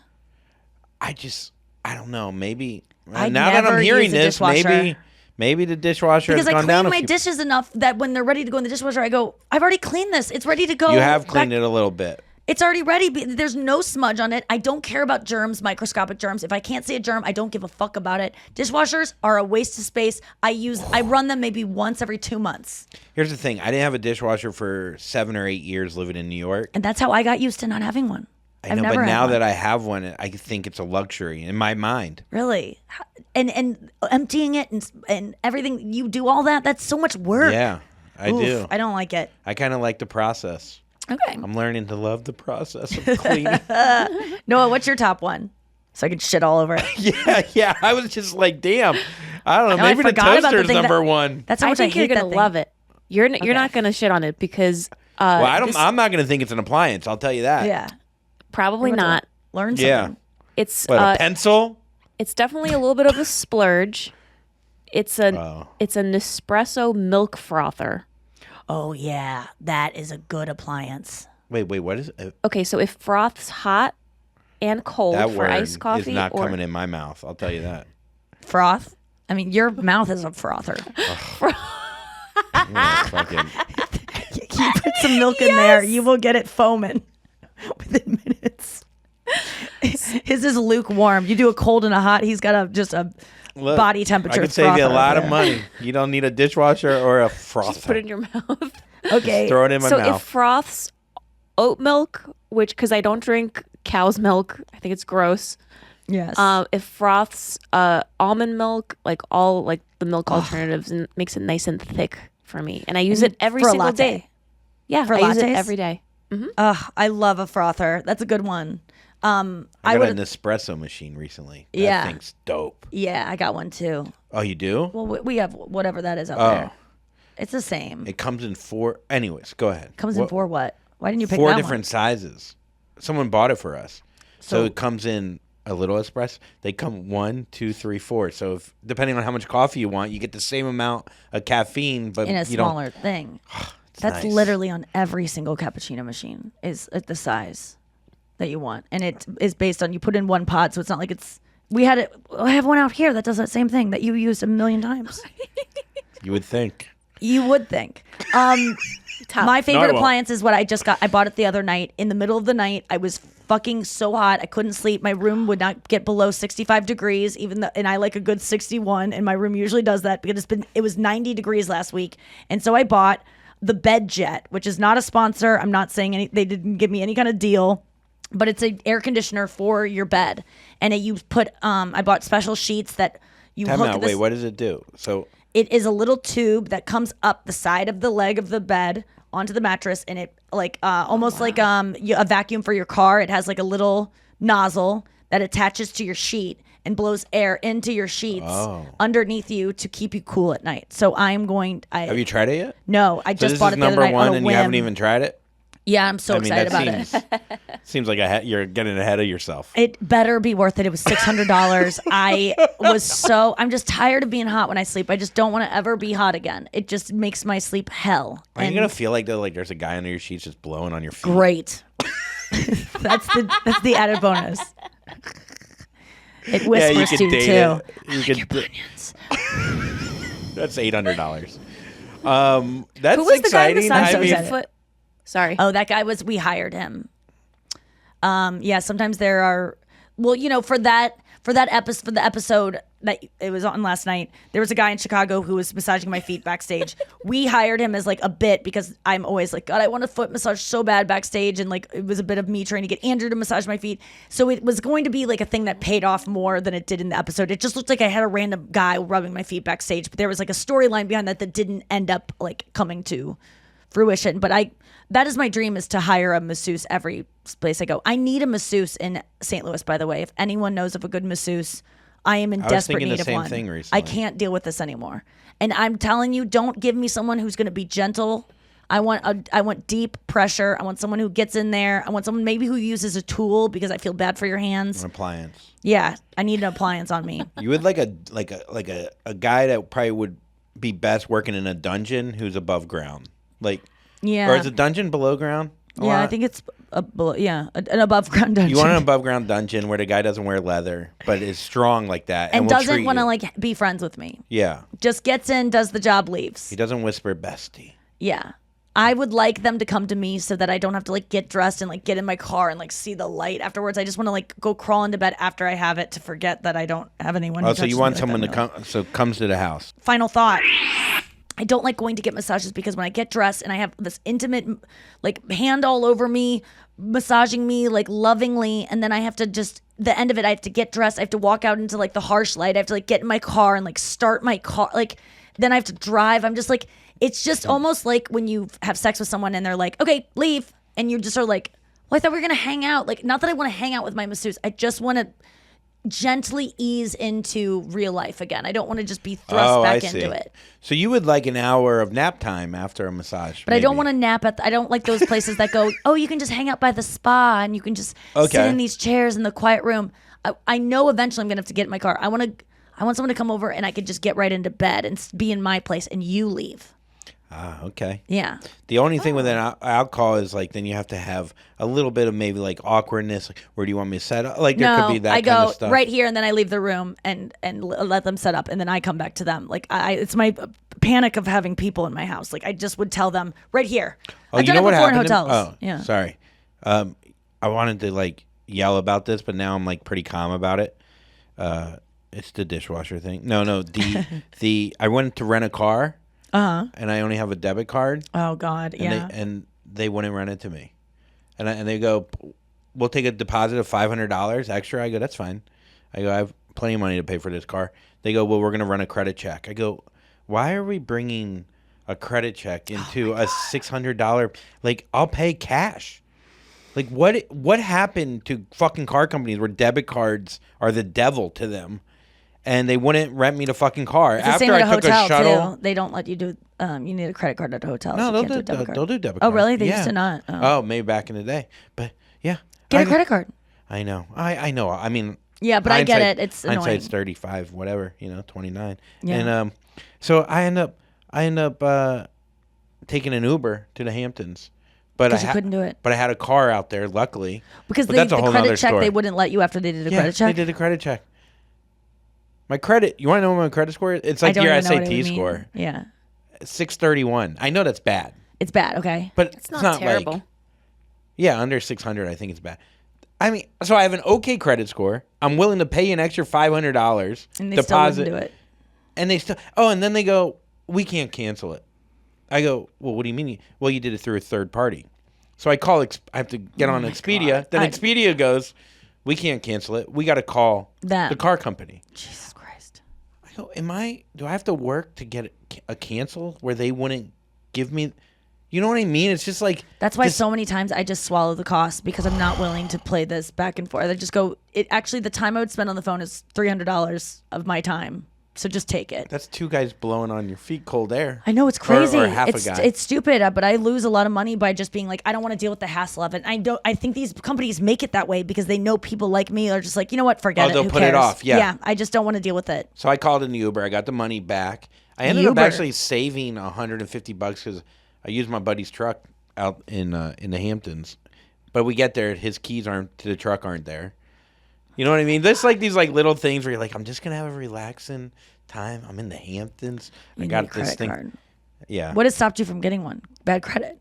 I don't know. Maybe I now that never I'm hearing use a this, dishwasher. maybe the dishwasher Because has I gone down clean a my few. dishes enough that when they're ready to go in the dishwasher, I go, I've already cleaned this. It's ready to go. You have cleaned back- it a little bit. It's already ready. There's no smudge on it. I don't care about germs, microscopic germs. If I can't see a germ, I don't give a fuck about it. Dishwashers are a waste of space. I run them maybe once every 2 months. Here's the thing: I didn't have a dishwasher for 7 or 8 years living in New York. And that's how I got used to not having one. I know, but now that I have one, I think it's a luxury in my mind. Really? And emptying it and everything, you do all that? That's so much work. Yeah, I do. I don't like it. I kind of like the process. Okay. I'm learning to love the process of cleaning. Noah, what's your top one? So I can shit all over it. yeah. I was just like, damn. I don't know. No, I Maybe the forgot about the toaster's thing that- number one. That's how I much think I you're hate gonna that thing. love it. You're not gonna shit on it because Well, I'm not going to think it's an appliance. I'll tell you that. Yeah. probably I'm gonna not. Learn something. Yeah. It's But a pencil? it's definitely a little bit of a splurge. It's a Oh. it's an Nespresso milk frother. Oh, yeah. That is a good appliance. Wait. What is it? Okay, so if froth's hot and cold That for word iced coffee, is not or coming in my mouth. I'll tell you that. Froth? I mean, your mouth is a frother. Yeah, fucking. You put some milk in there, you will get it foaming within minutes. His is lukewarm. You do a cold and a hot, he's got just a Look, body temperature. I could save you a frother lot over of there. money. You don't need a dishwasher or a frother. put it in your mouth. Okay. Throw it in my So mouth. if froth's oat milk, which because I don't drink cow's milk, I think it's gross. Yes. If froth's almond milk, like all like the milk alternatives, and makes it nice and thick for me, and I use it every for a single latte? day. Yeah, For I use it lattes? every day. I love a frother. That's a good one. I got would. an espresso machine recently. Yeah. That thing's dope. Yeah, I got one too. Oh, you do? Well, we have whatever that is out Oh. there. It's the same. It comes in 4. Anyways, go ahead. Comes in for what? Why didn't you pick 4 that different sizes. Someone bought it for us. So So- it comes in a little espresso. They come 1, 2, 3, 4. So if depending on how much coffee you want, you get the same amount of caffeine, but in a you smaller thing? That's nice. literally on every single cappuccino machine is at the size that you want, and it is based on you put in one pod, so it's not like it's. We had it. I have one out here that does that same thing that you used a million times. don't. You would think. You would think. My favorite won't. appliance is what I just got. I bought it the other night. In the middle of the night, I was fucking so hot. I couldn't sleep. My room would not get below 65 degrees, and I like a good 61, and my room usually does that because it was 90 degrees last week. And so I bought the Bed Jet, which is not a sponsor. I'm not saying they didn't give me any kind of deal, but it's an air conditioner for your bed. And you put, I bought special sheets that you Time hook out. this. Wait, what does it do? So It is a little tube that comes up the side of the leg of the bed onto the mattress, and it like almost like a vacuum for your car. It has like a little nozzle that attaches to your sheet and blows air into your sheets underneath you to keep you cool at night. So I'm going. have you tried it yet? No, I So just this bought is it the other number night on 1, a and you haven't whim. even tried it. Yeah, I'm so excited about it. Seems like you're getting ahead of yourself. It better be worth it. It was $600. I'm just tired of being hot when I sleep. I just don't want to ever be hot again. It just makes my sleep hell. Are you gonna feel like though, like there's a guy under your sheets just blowing on your feet? Great. that's the added bonus. It whispers to you too. That's $800. That's Who was exciting. the guy I'm so massaging excited. your foot? Sorry. Oh, that guy we hired him. Yeah, sometimes there are, well, for the episode that it was on last night, there was a guy in Chicago who was massaging my feet backstage. We hired him as like a bit because I'm always like, God, I want a foot massage so bad backstage. And like, it was a bit of me trying to get Andrew to massage my feet. So it was going to be like a thing that paid off more than it did in the episode. It just looked like I had a random guy rubbing my feet backstage, but there was like a storyline behind that didn't end up like coming to fruition. But that is my dream, is to hire a masseuse every place I go. I need a masseuse in St. Louis, by the way. If anyone knows of a good masseuse, I am in desperate need of one. Thing recently. I can't deal with this anymore. And I'm telling you, don't give me someone who's going to be gentle. I want deep pressure. I want someone who gets in there. I want someone maybe who uses a tool because I feel bad for your hands. An appliance. Yeah, I need an appliance on me. You would like a guy that probably would be best working in a dungeon who's above ground. Like, Yeah. or is a dungeon below ground? I think it's an above ground dungeon. You want an above ground dungeon where the guy doesn't wear leather, but is strong like that, and will doesn't treat want to you. like be friends with me. Yeah, Just gets in, does the job, leaves. he doesn't whisper bestie. Yeah. I would like them to come to me so that I don't have to like get dressed and like get in my car and like see the light afterwards. I just want to like go crawl into bed after I have it to forget that I don't have anyone. Oh, so you want someone to come? So comes to the house. Final thought. I don't like going to get massages because when I get dressed and I have this intimate, like, hand all over me, massaging me, like, lovingly, and then I have to the end of it, I have to get dressed. I have to walk out into, like, the harsh light. I have to, like, get in my car and, like, start my car. Like, then I have to drive. I'm just, like, it's just almost like when you have sex with someone and they're like, okay, leave. And you just are like, well, I thought we were going to hang out. Like, not that I want to hang out with my masseuse. I just want to gently ease into real life again. I don't want to just be thrust back into it. So you would like an hour of nap time after a massage. But I don't want to nap I don't like those places that go, oh, you can just hang out by the spa and you can just sit in these chairs in the quiet room. I know eventually I'm going to have to get in my car. I want someone to come over and I could just get right into bed and be in my place and you leave. Ah, okay. Yeah. The only thing with an alcohol is like then you have to have a little bit of maybe like awkwardness. Like, where do you want me to set up? Like there could be that I kind of go stuff. right here and then I leave the room and let them set up and then I come back to them. Like it's my panic of having people in my house. Like I just would tell them right here. Oh, I've you done know it what before in happened? hotels. Oh, yeah. Sorry. I wanted to like yell about this, but now I'm like pretty calm about it. It's the dishwasher thing. No. The I went to rent a car. And I only have a debit card. Oh God, yeah. And they wouldn't rent it to me, and they go, we'll take a deposit of $500 extra. I go, that's fine. I go, I have plenty of money to pay for this car. They go, well, we're gonna run a credit check. I go, why are we bringing a credit check into a $600? Like, I'll pay cash. Like, what happened to fucking car companies where debit cards are the devil to them? And they wouldn't rent me the fucking car. It's the After same at I took hotel a shuttle. too. They don't let you do. You need a credit card at a hotel. No, so they'll you can't do a debit card. they'll do debit Oh, cards. really? They Yeah. used to not. Oh, maybe back in the day. But yeah, Get a credit card. I know. I know. I mean, Yeah, but I get it. It's annoying. hindsight's 35, whatever. 29. Yeah. And so I end up taking an Uber to the Hamptons. But Because you couldn't do it. But I had a car out there, luckily. Because But the that's a whole credit nother check, story. they wouldn't let you after they did a credit check. They did a credit check. My credit. You want to know what my credit score is? It's like I don't your even know what it SAT would mean. score. Yeah, 631. I know that's bad, it's bad. Okay. but It's not terrible. Like, yeah, under 600, I think it's bad. I mean, so I have an okay credit score. I'm willing to pay an extra $500 And they deposit, still wouldn't do it. and they still. Oh, and then they go, we can't cancel it. I go, well, what do you mean? Well, you did it through a third party. So I call. I have to get on Expedia. Then Expedia goes, we can't cancel it. We got to call the car company. Jesus Christ. I go, do I have to work to get a cancel where they wouldn't give me? You know what I mean? It's just like That's why so many times I just swallow the cost because I'm not willing to play this back and forth. I just go. It actually the time I would spend on the phone is $300 of my time. So just take it. That's 2 guys blowing on your feet cold air. I know it's crazy. Or half it's a guy. it's stupid, but I lose a lot of money by just being like, I don't want to deal with the hassle of it. I think these companies make it that way because they know people like me are just like, you know what, forget it. They'll Who put it cares? off, yeah. Yeah, I just don't want to deal with it. So I called in the Uber. I got the money back. I ended up Uber. actually saving $150 because I used my buddy's truck out in the Hamptons. But we get there, his keys to the truck aren't there. You know what I mean? There's like these like little things where you're like, I'm just gonna have a relaxing time. I'm in the Hamptons. You I need got a this credit thing. card. Yeah. What has stopped you from getting one? Bad credit.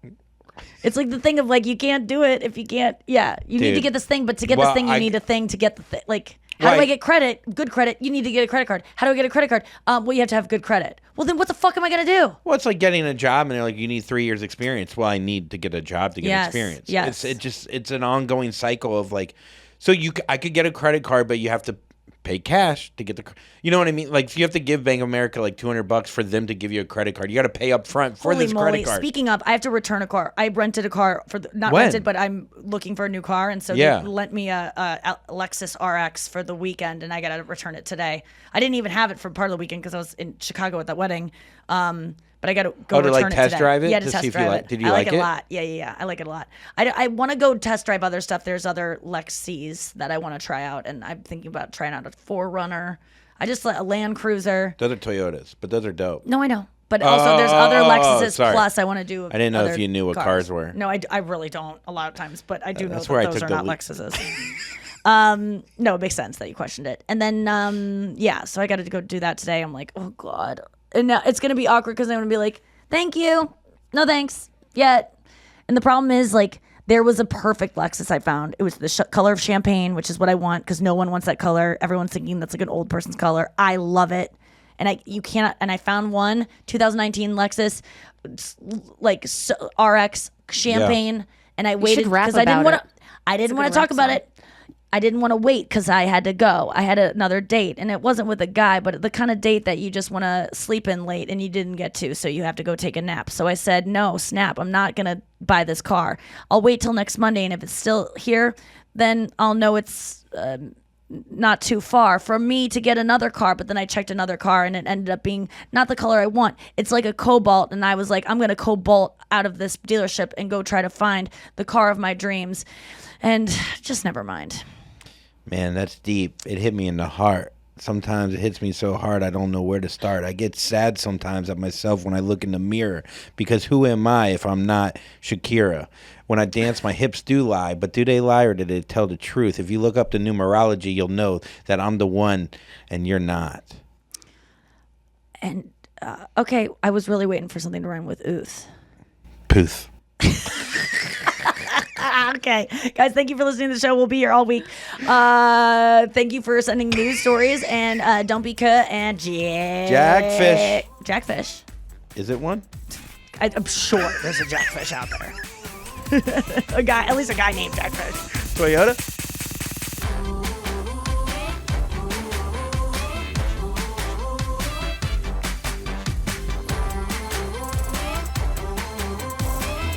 It's like the thing of like, you can't do it if you can't. Yeah, you need to Dude. get this thing, but to get this Well, thing, you need a thing to get the thing. Like, how do I Right. get credit? Good credit. You need to get a credit card. How do I get a credit card? Well, you have to have good credit. Well, then what the fuck am I gonna do? Well, it's like getting a job, and they're like, you need 3 years experience. Well, I need to get a job to get Yes, experience. yes. It's an ongoing cycle of like, so I could get a credit card, but you have to pay cash to get you know what I mean? Like, you have to give Bank of America like $200 for them to give you a credit card. You got to pay up front for Holy this moly. credit card. Speaking of, I have to return a car. I rented a car not When? rented, but I'm looking for a new car, and so Yeah. they lent me a Lexus RX for the weekend, and I got to return it today. I didn't even have it for part of the weekend because I was in Chicago at that wedding. But I got to go Oh, to, return like, it test today. drive it? Yeah, To to see test if you drive like- it. did you I like like it? a lot. Yeah. I like it a lot. I want to go test drive other stuff. There's other Lexus that I want to try out, and I'm thinking about trying out a 4Runner. I just like a Land Cruiser. Those are Toyotas, but those are dope. No, I know. But also there's other Lexuses sorry. plus I want to do. I didn't know if other you knew what cars were. No, I really don't a lot of times, but I do know That's that where I those took are the not leap. Lexuses. No, it makes sense that you questioned it. And then, yeah, so I got to go do that today. I'm like, oh, God. And now it's going to be awkward because I'm going to be like, thank you. No thanks yet. And the problem is, like, there was a perfect Lexus I found. It was the color of champagne, which is what I want because no one wants that color. Everyone's thinking that's like an old person's color. I love it. And you cannot. And I found one 2019 Lexus, like RX champagne. And I waited rap because I didn't about want to. it. I didn't a want good to talk rap about song. it. I didn't want to wait because I had to go. I had another date, and it wasn't with a guy, but the kind of date that you just want to sleep in late and you didn't get to, so you have to go take a nap. So I said, no, snap, I'm not going to buy this car. I'll wait till next Monday, and if it's still here, then I'll know it's not too far for me to get another car. But then I checked another car, and it ended up being not the color I want. It's like a cobalt, and I was like, I'm going to cobalt out of this dealership and go try to find the car of my dreams. And just never mind. Man, that's deep. It hit me in the heart. Sometimes it hits me so hard I don't know where to start. I get sad sometimes at myself when I look in the mirror because who am I if I'm not Shakira? When I dance, my hips do lie, but do they lie or do they tell the truth? If you look up the numerology, you'll know that I'm the one and you're not. And okay, I was really waiting for something to rhyme with ooth. Poof. Okay, guys, thank you for listening to the show. We'll be here all week. Thank you for sending news stories and don't be cut and Jackfish. Jackfish. Is it one? I'm sure there's a jackfish out there. At least a guy named Jackfish. Toyota?